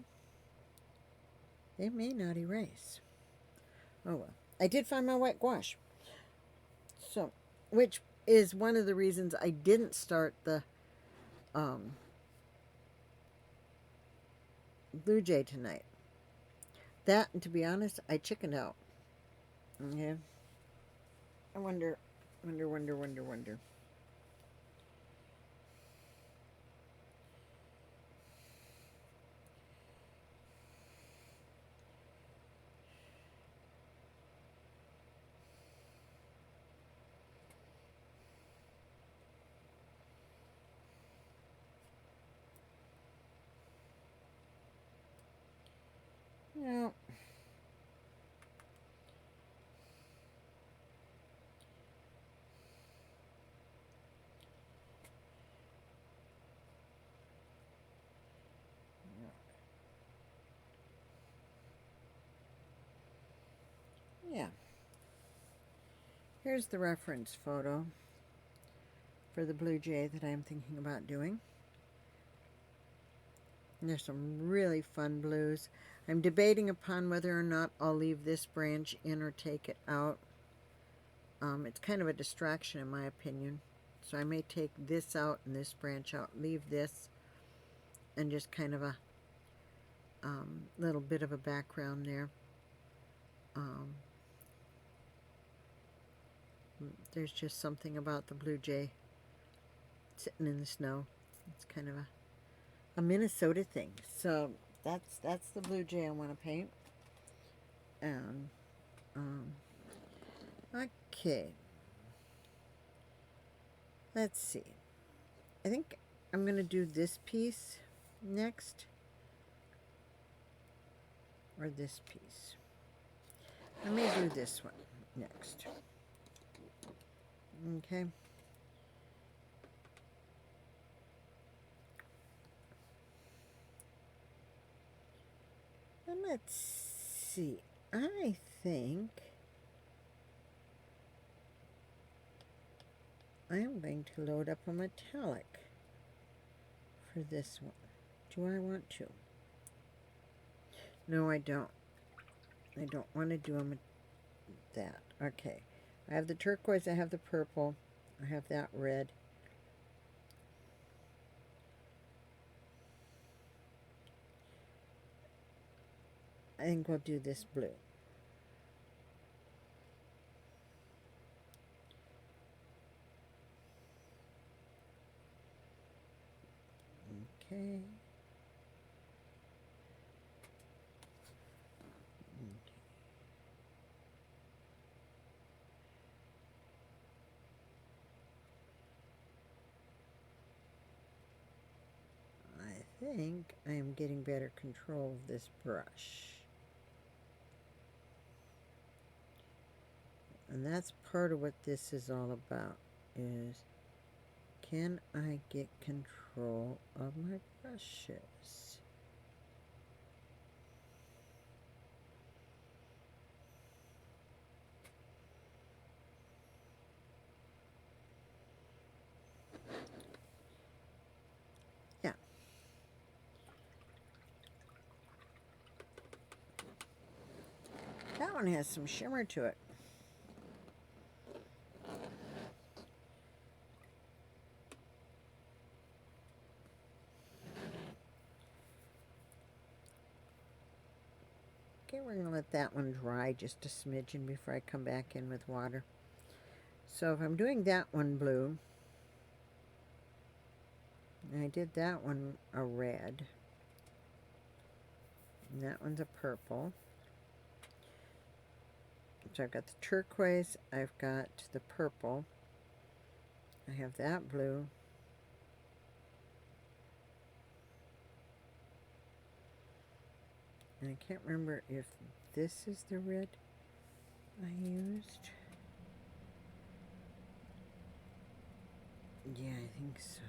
they may not erase. Oh well. I did find my white gouache. So, which is one of the reasons I didn't start the Blue Jay tonight. That, and to be honest, I chickened out. Okay. I wonder. No. Yeah. Here's the reference photo for the Blue Jay that I'm thinking about doing. And there's some really fun blues. I'm debating upon whether or not I'll leave this branch in or take it out. It's kind of a distraction in my opinion. So I may take this out and this branch out, leave this, and just kind of a little bit of a background there. There's just something about the Blue Jay sitting in the snow. It's kind of a Minnesota thing. So that's the Blue Jay I want to paint. And okay, let's see. I think I'm gonna do this piece next, or this piece. I may do this one next. Okay. And let's see. I think I am going to load up a metallic for this one. Do I want to? No, I don't. I don't want to do that. Okay. I have the turquoise, I have the purple, I have that red. I think we'll do this blue. Okay. I think I am getting better control of this brush. And that's part of what this is all about, is can I get control of my brushes? Yeah. That one has some shimmer to it. Okay, we're going to let that one dry just a smidgen before I come back in with water. So if I'm doing that one blue, and I did that one a red, and that one's a purple. So I've got the turquoise, I've got the purple, I have that blue, and I can't remember if this is the red I used. Yeah, I think so.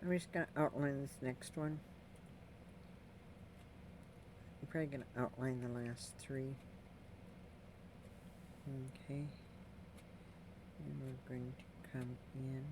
I'm just going to outline this next one. I'm probably going to outline the last three. Okay. And we're going to come in.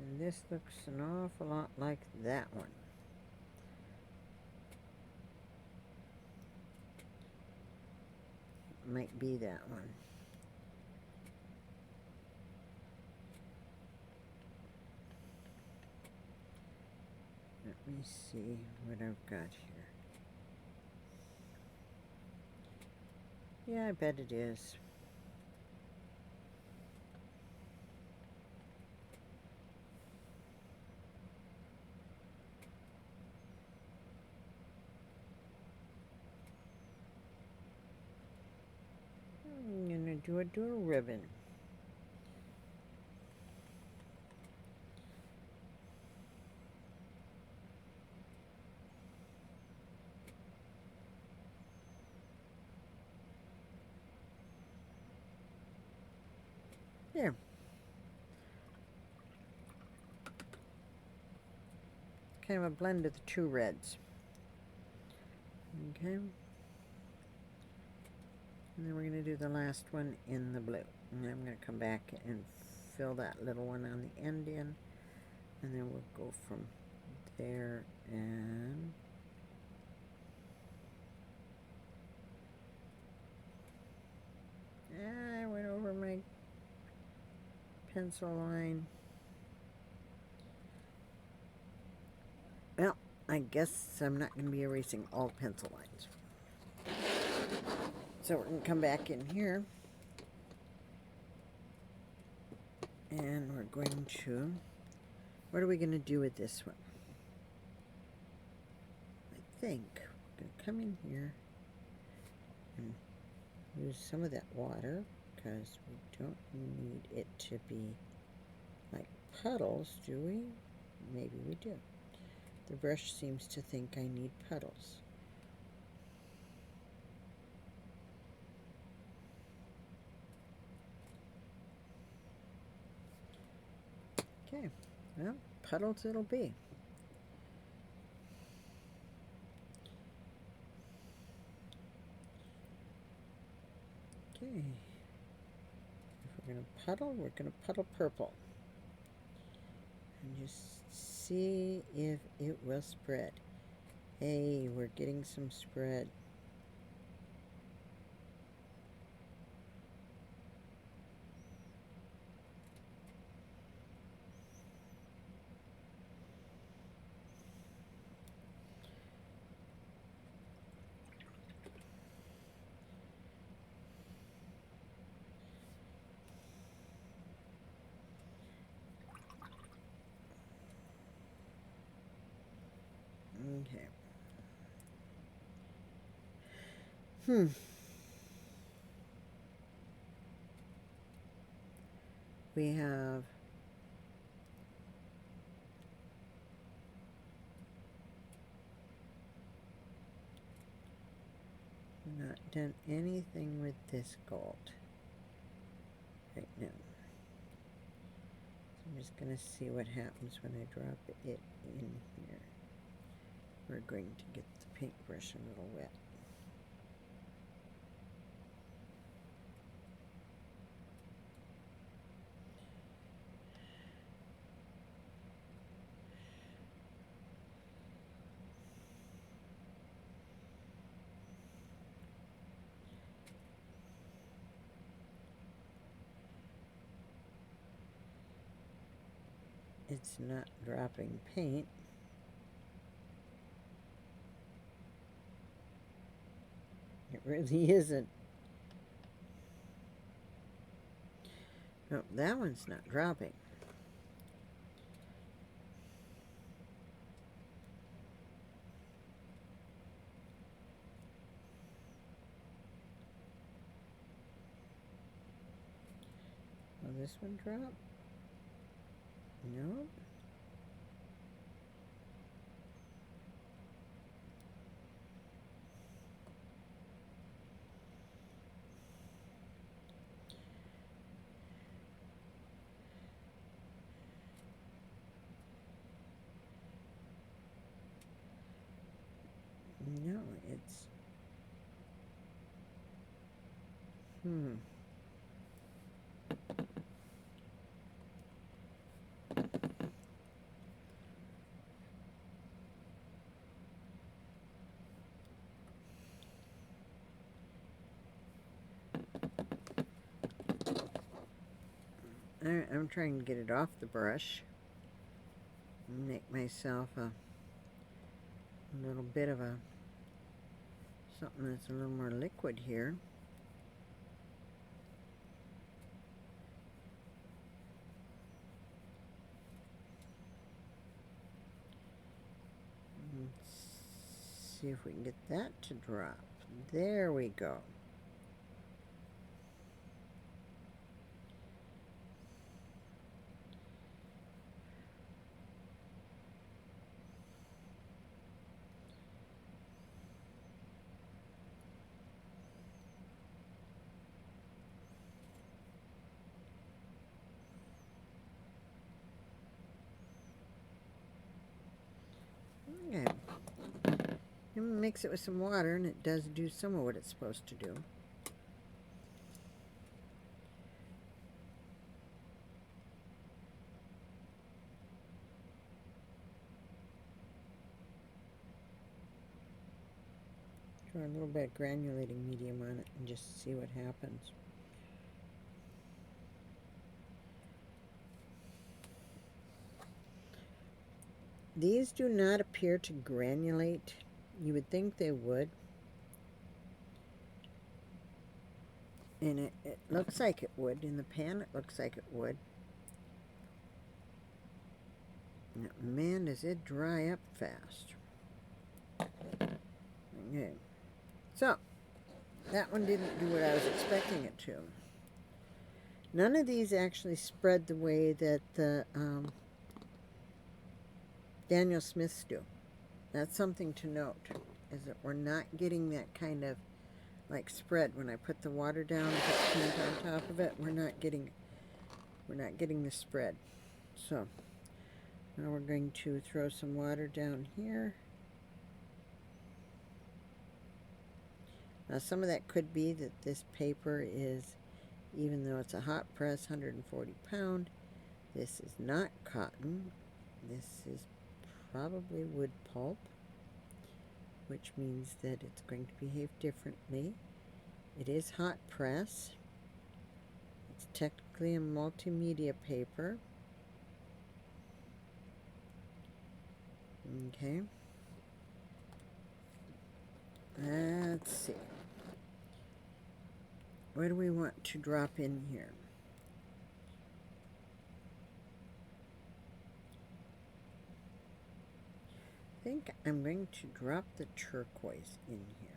And this looks an awful lot like that one. Might be that one. Let me see what I've got here. Yeah, I bet it is. I'm gonna do a ribbon. There. Kind of a blend of the two reds. Okay. And then we're going to do the last one in the blue. And I'm going to come back and fill that little one on the end in. And then we'll go from there and... I went over my pencil line. Well, I guess I'm not going to be erasing all pencil lines. So we're going to come back in here. And we're going to... What are we going to do with this one? I think we're going to come in here and use some of that water because we don't need it to be like puddles, do we? Maybe we do. The brush seems to think I need puddles. Okay, well, puddles it'll be. Okay. If we're going to puddle, we're going to puddle purple. And just see if it will spread. Hey, we're getting some spread. Okay. We have not done anything with this gold right now. So I'm just going to see what happens when I drop it in here. We're going to get the paintbrush a little wet. It's not dropping paint. It really isn't. No, that one's not dropping. Will this one drop? No. No, it's... I'm trying to get it off the brush. Make myself a little bit of a something that's a little more liquid here. Let's see if we can get that to drop. There we go. Okay. You mix it with some water and it does do some of what it's supposed to do. Try a little bit of granulating medium on it and just see what happens. These do not appear to granulate. You would think they would. And it looks like it would. In the pan, it looks like it would. Man, does it dry up fast. Okay. So, that one didn't do what I was expecting it to. None of these actually spread the way that the Daniel Smiths do. That's something to note, is that we're not getting that kind of like spread when I put the water down and put paint on top of it. We're not getting the spread. So now we're going to throw some water down here. Now, some of that could be that this paper is, even though it's a hot press, 140 pound, this is not cotton. This is probably wood pulp, which means that it's going to behave differently. It is hot press. It's technically a multimedia paper. Okay. Let's see. What do we want to drop in here? I think I'm going to drop the turquoise in here.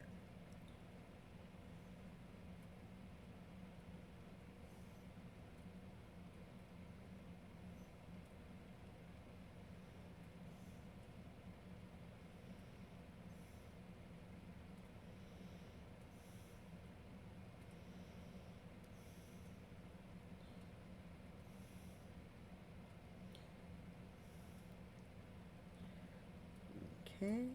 Okay.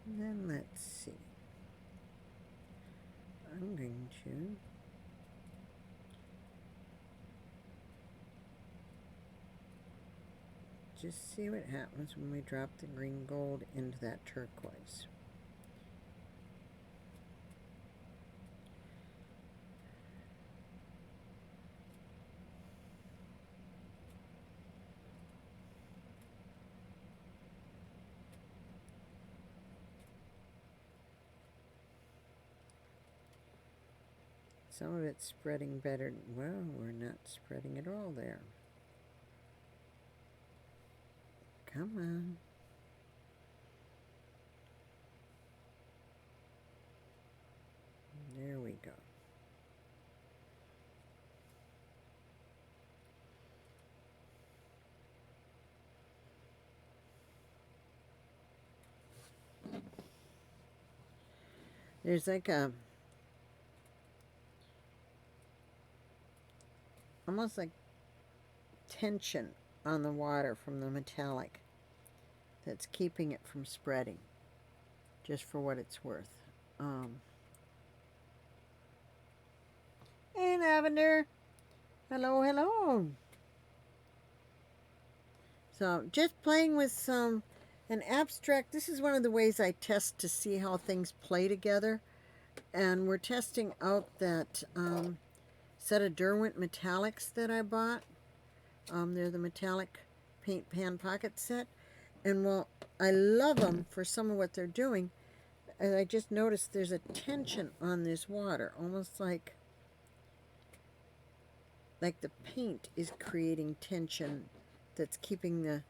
And then let's see. I'm going to just see what happens when we drop the green gold into that turquoise. Some of it's spreading better. Well, we're not spreading at all there. Come on. There we go. There's like a, almost like tension on the water from the metallic that's keeping it from spreading, just for what it's worth. Hey, Lavender. Hello, hello. So, just playing with an abstract. This is one of the ways I test to see how things play together. And we're testing out that set of Derwent metallics that I bought. They're the metallic paint pan pocket set. And well, I love them for some of what they're doing. And I just noticed there's a tension on this water, almost like the paint is creating tension that's keeping it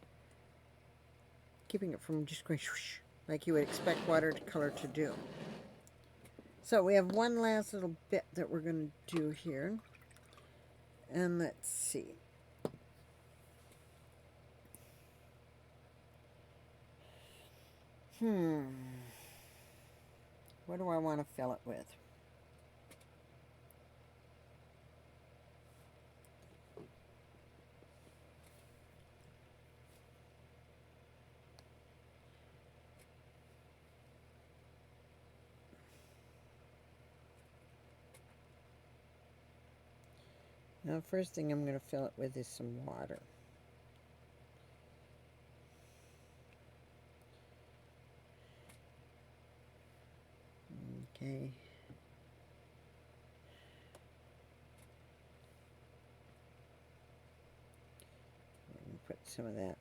from just going whoosh, like you would expect watercolor to do. So we have one last little bit that we're going to do here. And let's see. What do I want to fill it with? Now, first thing I'm going to fill it with is some water. Okay. And put some of that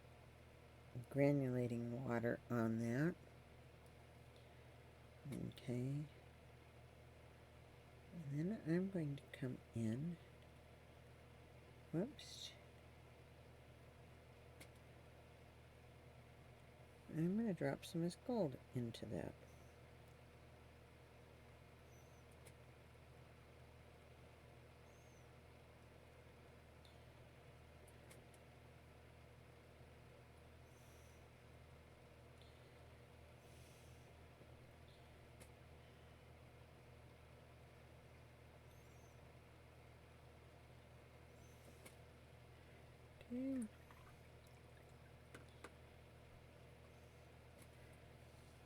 granulating water on that. Okay. And then I'm going to come in. Whoops. I'm going to drop some of this gold into that. Okay.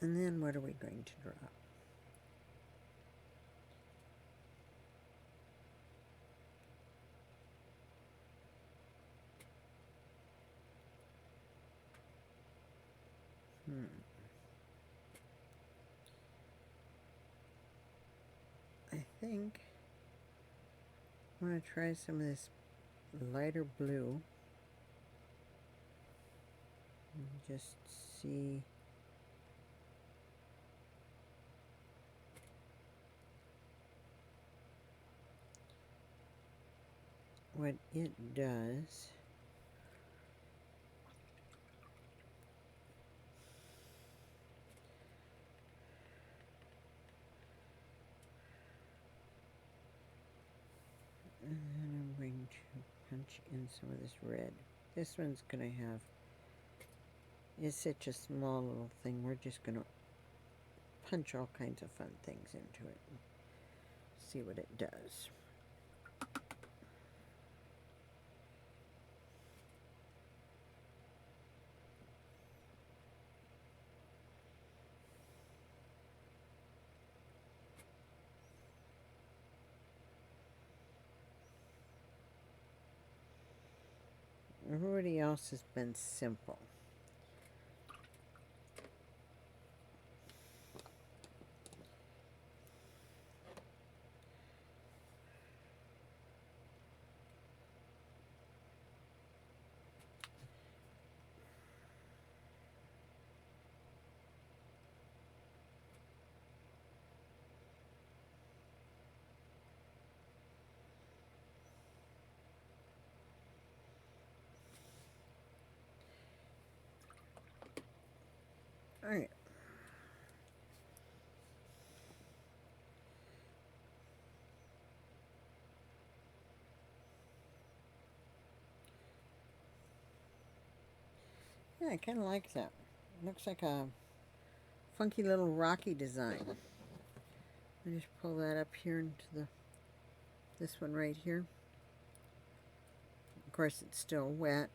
And then what are we going to draw? I think I'm going to try some of this lighter blue and just see what it does. And then I'm going to punch in some of this red. This one's going to have, it's such a small little thing, we're just going to punch all kinds of fun things into it and see what it does. Everybody else has been simple. All right. Yeah, I kind of like that. Looks like a funky little rocky design. I just pull that up here into this one right here. Of course, it's still wet.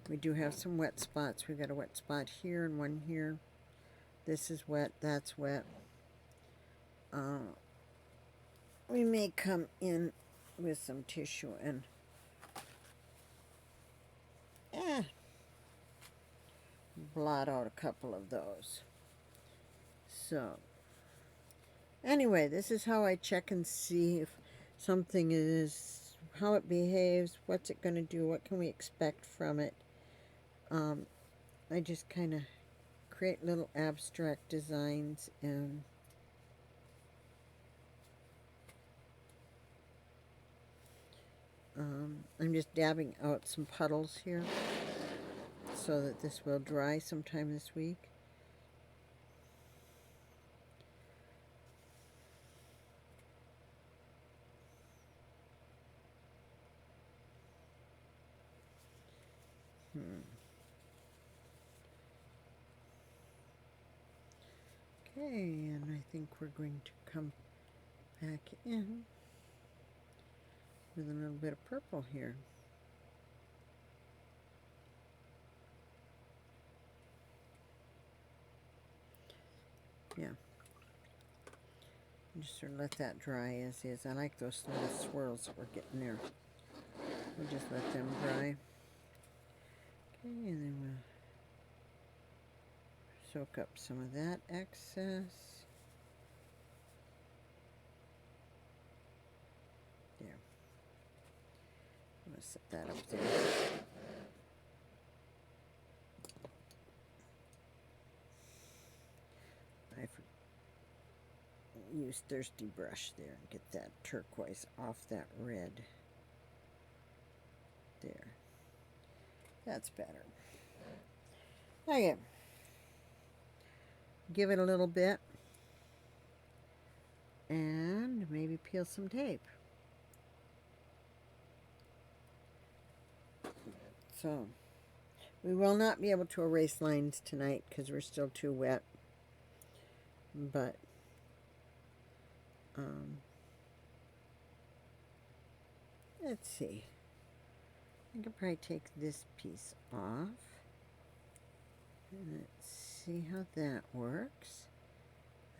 We do have some wet spots. We've got a wet spot here and one here. This is wet. That's wet. We may come in with some tissue and blot out a couple of those. So anyway, this is how I check and see if something is, how it behaves, what's it going to do, what can we expect from it. I just kind of create little abstract designs, and I'm just dabbing out some puddles here so that this will dry sometime this week. Okay, and I think we're going to come back in with a little bit of purple here. Yeah. Just sort of let that dry as is. I like those little swirls that we're getting there. We'll just let them dry. Okay, and then we'll soak up some of that excess. There. I'm going to set that up there. I use Thirsty Brush there and get that turquoise off that red. There. That's better. Okay. Give it a little bit. And maybe peel some tape. So, we will not be able to erase lines tonight because we're still too wet. But, let's see. I could probably take this piece off. Let's see how that works.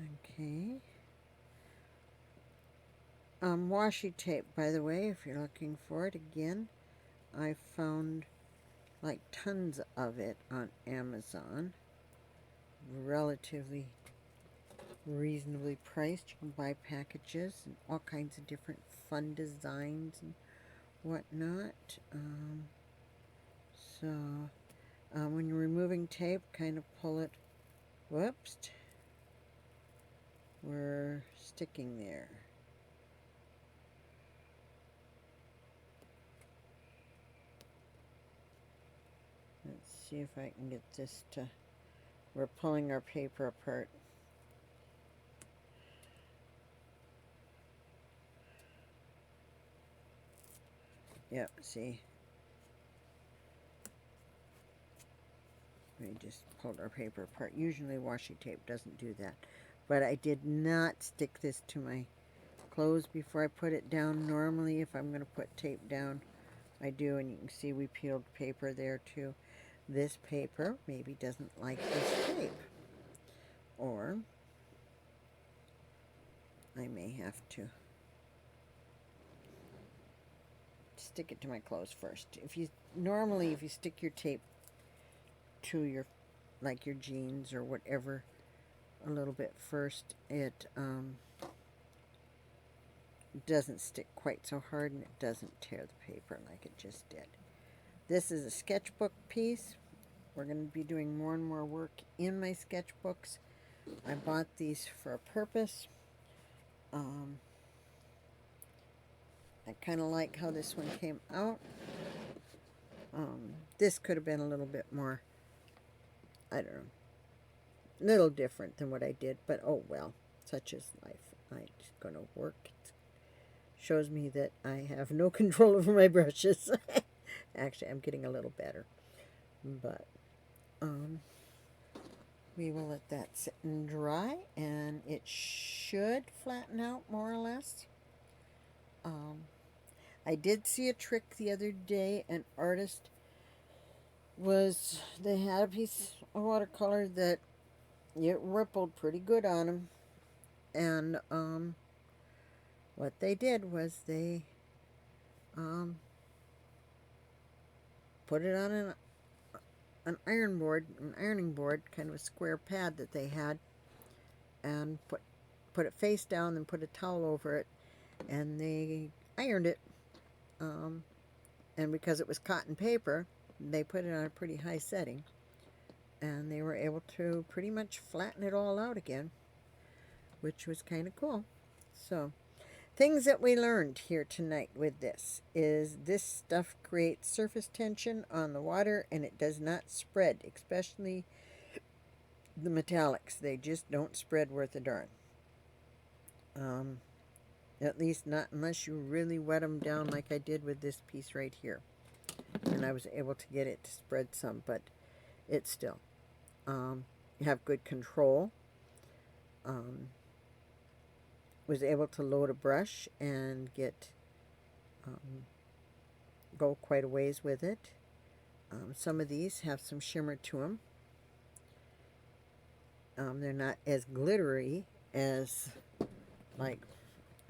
Okay. Washi tape, by the way, if you're looking for it. Again, I found like tons of it on Amazon. Relatively reasonably priced. You can buy packages and all kinds of different fun designs and whatnot. So when you're removing tape, kind of pull it. Whoops. We're sticking there. Let's see if I can get this to... We're pulling our paper apart. Yep, see? We just pulled our paper apart. Usually washi tape doesn't do that. But I did not stick this to my clothes before I put it down. Normally, if I'm going to put tape down, I do. And you can see we peeled paper there too. This paper maybe doesn't like this tape. Or I may have to stick it to my clothes first. If you stick your tape to your, like your jeans or whatever, a little bit first, it doesn't stick quite so hard and it doesn't tear the paper like it just did. This is a sketchbook piece. We're going to be doing more and more work in my sketchbooks. I bought these for a purpose. I kind of like how this one came out. This could have been a little bit more, I don't know, a little different than what I did, but oh well, such is life. It's going to work. It shows me that I have no control over my brushes. Actually, I'm getting a little better, but we will let that sit and dry, and it should flatten out more or less. I did see a trick the other day. An artist they had a piece of watercolor that it rippled pretty good on them, and what they did was they put it on an ironing board, kind of a square pad that they had, and put it face down, and put a towel over it, and they ironed it. And because it was cotton paper, they put it on a pretty high setting, and they were able to pretty much flatten it all out again, which was kind of cool. So, things that we learned here tonight with this is this stuff creates surface tension on the water, and it does not spread, especially the metallics. They just don't spread worth a darn. At least not unless you really wet them down like I did with this piece right here. And I was able to get it to spread some, but it's still. You have good control. Was able to load a brush and go quite a ways with it. Some of these have some shimmer to them. They're not as glittery as, like,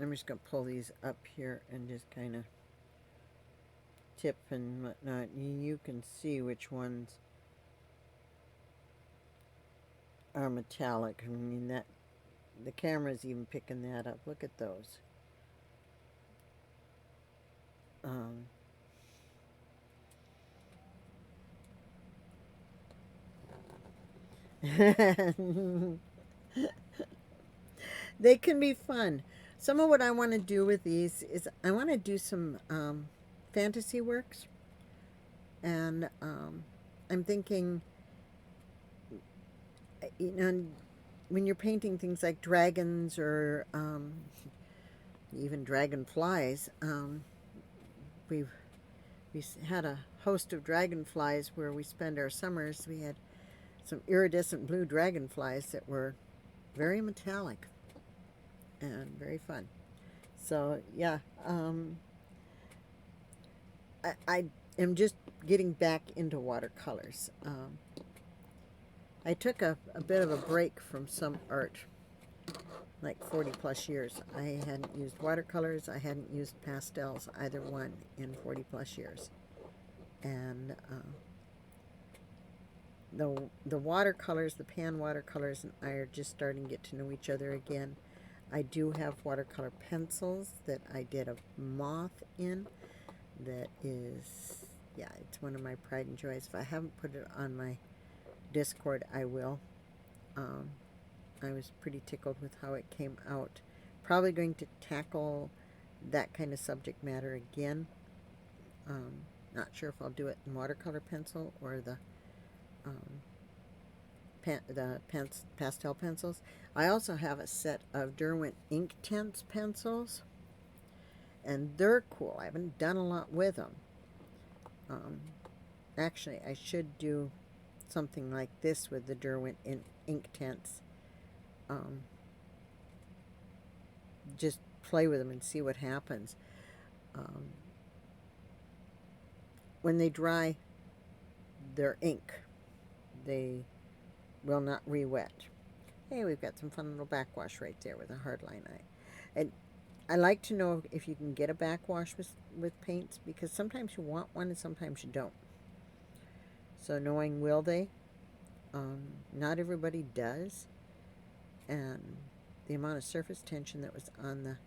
I'm just going to pull these up here and just kind of tip and whatnot. You can see which ones are metallic. I mean, that the camera's even picking that up. Look at those. They can be fun. Some of what I want to do with these is I want to do some fantasy works. And I'm thinking, when you're painting things like dragons or even dragonflies, we had a host of dragonflies where we spend our summers. We had some iridescent blue dragonflies that were very metallic and very fun. So yeah, I am just getting back into watercolors. I took a bit of a break from some art, like 40 plus years. I hadn't used watercolors, I hadn't used pastels, either one, in 40 plus years. And the watercolors, the pan watercolors, and I are just starting to get to know each other again. I do have watercolor pencils that I did a moth in. That is, yeah, it's one of my pride and joys. If I haven't put it on my Discord, I will. I was pretty tickled with how it came out. Probably going to tackle that kind of subject matter again. Not sure if I'll do it in watercolor pencil or the um, pastel pencils. I also have a set of Derwent Inktense pencils, and they're cool. I haven't done a lot with them. Actually, I should do something like this with the Derwent Inktense. Just play with them and see what happens. Um, when they dry, their ink, they will not re-wet. Hey, we've got some fun little backwash right there with a hardline eye. And I like to know if you can get a backwash with paints, because sometimes you want one and sometimes you don't. So knowing will they? Not everybody does. And the amount of surface tension that was on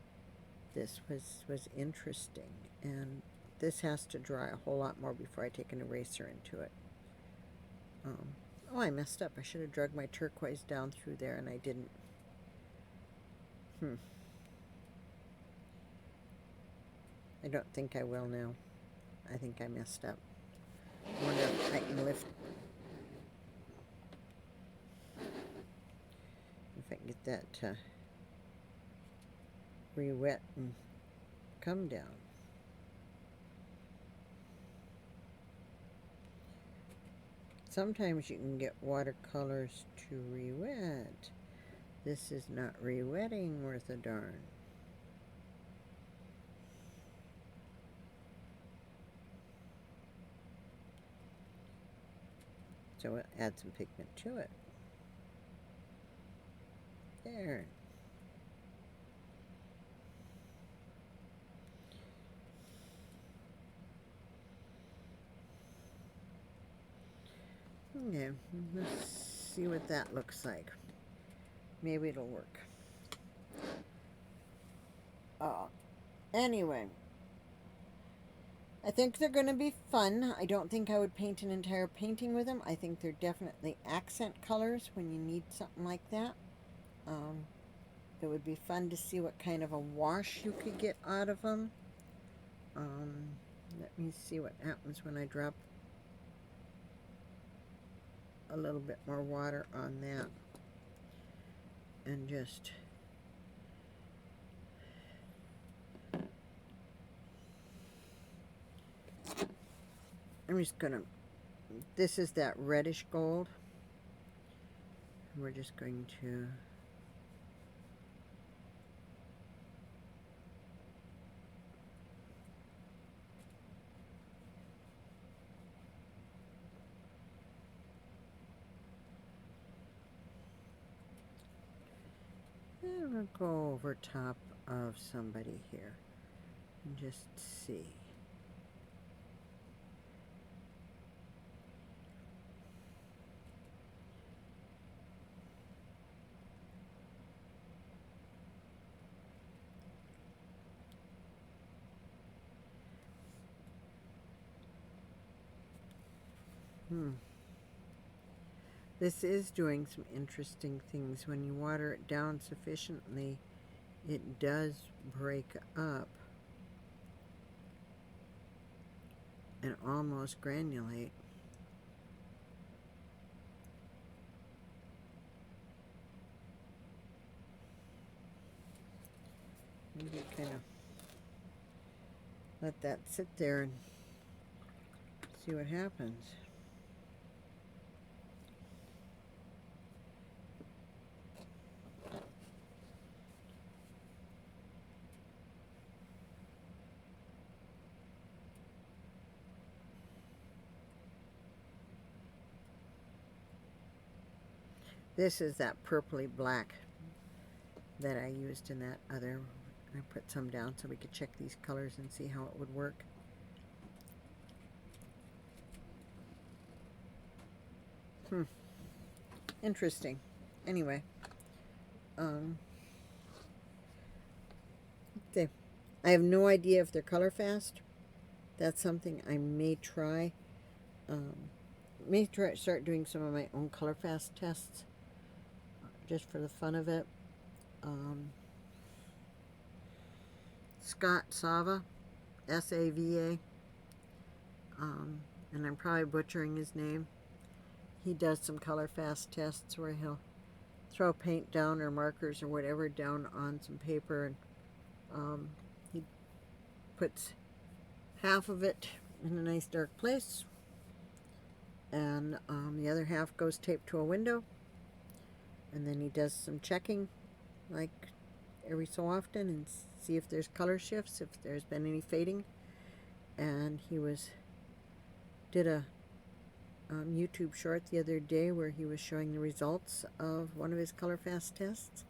this was interesting. And this has to dry a whole lot more before I take an eraser into it. Oh, I messed up. I should have drug my turquoise down through there, and I didn't. I don't think I will now. I think I messed up. I wonder if I can lift. If I can get that to re-wet and come down. Sometimes you can get watercolors to re-wet. This is not re-wetting worth a darn. So we'll add some pigment to it. There. Okay, let's see what that looks like. Maybe it'll work. Anyway, I think they're going to be fun. I don't think I would paint an entire painting with them. I think they're definitely accent colors when you need something like that. It would be fun to see what kind of a wash you could get out of them. Let me see what happens when I drop a little bit more water on that. And just I'm just gonna, this is that reddish gold. We're just going to we'll go over top of somebody here and just see. This is doing some interesting things. When you water it down sufficiently, it does break up and almost granulate. Maybe kind of let that sit there and see what happens. This is that purpley black that I used in that other. I put some down so we could check these colors and see how it would work. Interesting. Anyway, I have no idea if they're color fast. That's something I may try. Start doing some of my own color fast tests, just for the fun of it. Scott Sava, Sava, and I'm probably butchering his name. He does some color fast tests where he'll throw paint down or markers or whatever down on some paper, and he puts half of it in a nice dark place, and the other half goes taped to a window, and then he does some checking like every so often and see if there's color shifts, if there's been any fading. And he did a YouTube short the other day where he was showing the results of one of his color fast tests.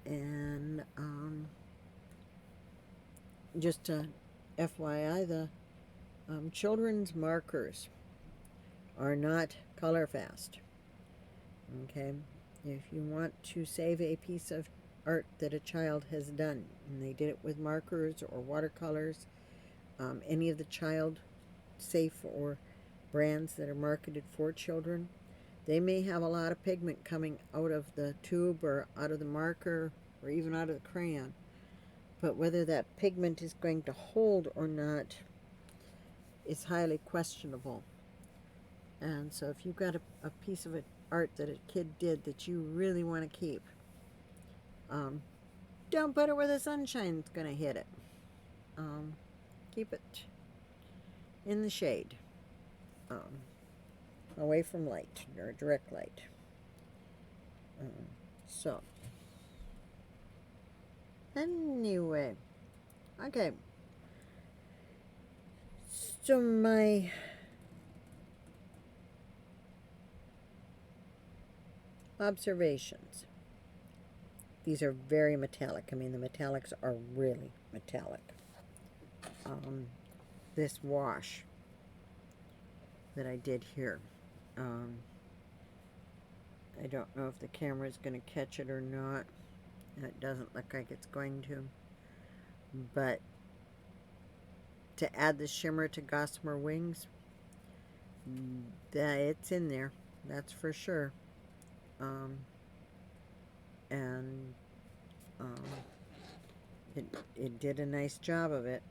And just a FYI, the children's markers are not color fast. Okay, if you want to save a piece of art that a child has done, and they did it with markers or watercolors, any of the child safe or brands that are marketed for children, they may have a lot of pigment coming out of the tube or out of the marker or even out of the crayon, but whether that pigment is going to hold or not is highly questionable. And so if you've got a piece of art that a kid did that you really want to keep, don't put it where the sunshine's going to hit it. Keep it in the shade, away from light or direct light. So, anyway, okay. So my observations. These are very metallic. I mean, the metallics are really metallic. This wash that I did here, I don't know if the camera is going to catch it or not. It doesn't look like it's going to. But to add the shimmer to Gossamer Wings, it's in there. That's for sure. And it did a nice job of it.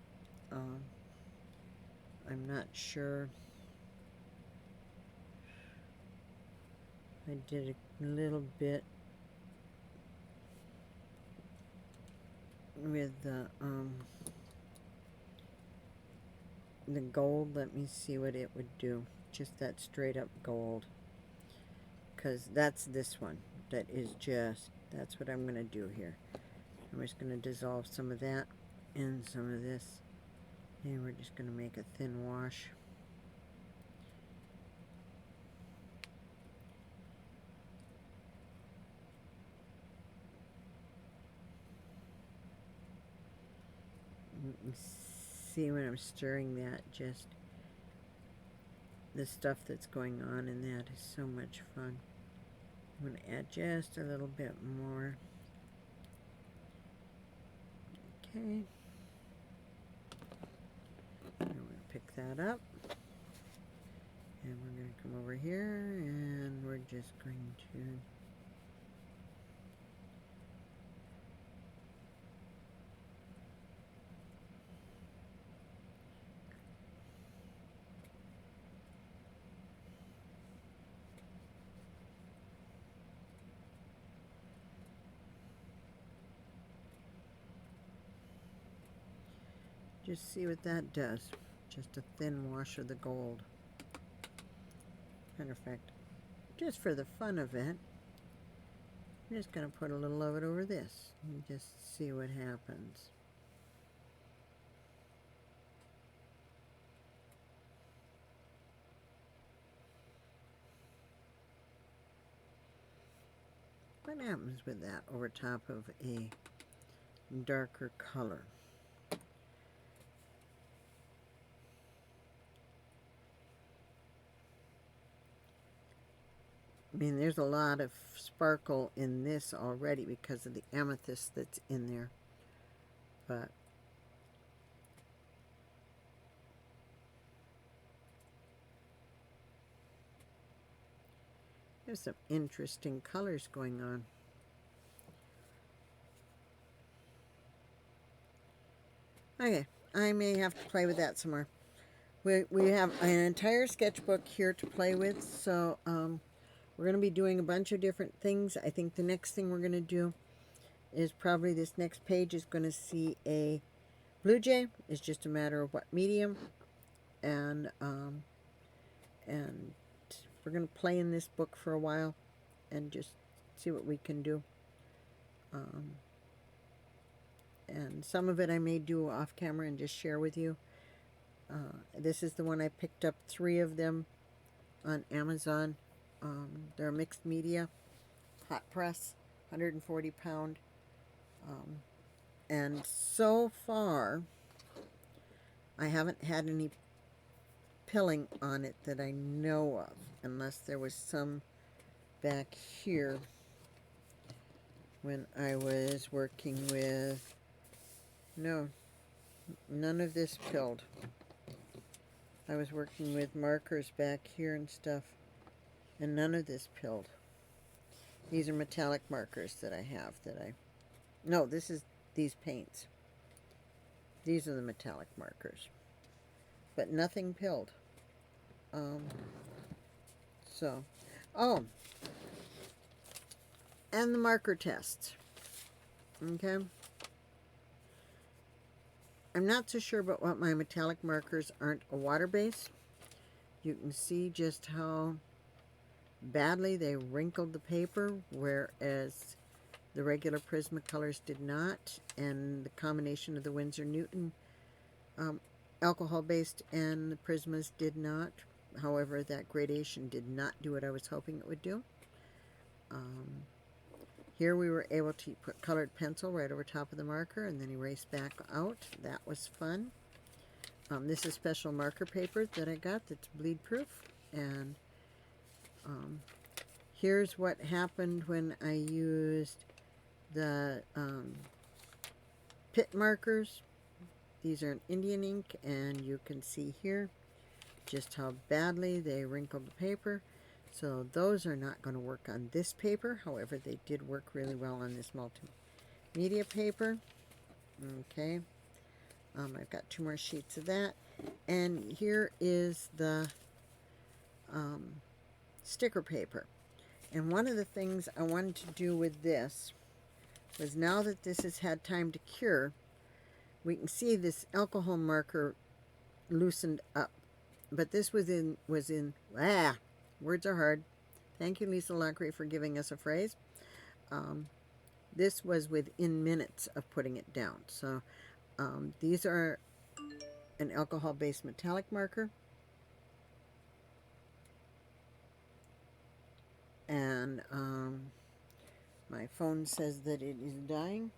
I'm not sure. I did a little bit with the gold. Let me see what it would do. Just that straight up gold. Because that's this one. That is just, that's what I'm going to do here. I'm just going to dissolve some of that in some of this. And we're just going to make a thin wash. See when I'm stirring that, just the stuff that's going on in that is so much fun. I'm going to add just a little bit more. Okay. I'm going to pick that up. And we're going to come over here and we're just going to just see what that does. Just a thin wash of the gold. Matter of fact, just for the fun of it, I'm just going to put a little of it over this and just see what happens. what happens with that over top of a darker color? I mean, there's a lot of sparkle in this already because of the amethyst that's in there. But there's some interesting colors going on. Okay, I may have to play with that some more. We have an entire sketchbook here to play with, so we're going to be doing a bunch of different things. I think the next thing we're going to do is probably this next page is going to see a blue jay. It's just a matter of what medium, and we're going to play in this book for a while and just see what we can do. And some of it I may do off camera and just share with you. This is the one I picked up 3 of them on Amazon. They're mixed media, hot press, 140 pound. And so far, I haven't had any pilling on it that I know of, unless there was some back here when I was working with. No, none of this pilled. I was working with markers back here and stuff, and none of this pilled. These are metallic markers that I have no, this is these paints. These are the metallic markers. But nothing pilled. Oh, and the marker tests. Okay. I'm not so sure about what my metallic markers aren't a water base. You can see just how badly they wrinkled the paper, whereas the regular Prismacolors did not, and the combination of the Winsor Newton alcohol-based and the Prismas did not. However, that gradation did not do what I was hoping it would do. Here we were able to put colored pencil right over top of the marker and then erase back out. That was fun. This is special marker paper that I got that's bleed proof. And here's what happened when I used the pit markers. These are in Indian ink, and you can see here just how badly they wrinkled the paper. So those are not going to work on this paper. However, they did work really well on this multimedia paper. Okay. I've got 2 more sheets of that. And here is the sticker paper. And one of the things I wanted to do with this was, now that this has had time to cure, we can see this alcohol marker loosened up. But this was in words are hard. Thank you, Lisa Lacry, for giving us a phrase. This was within minutes of putting it down. So these are an alcohol-based metallic marker. And my phone says that it is dying.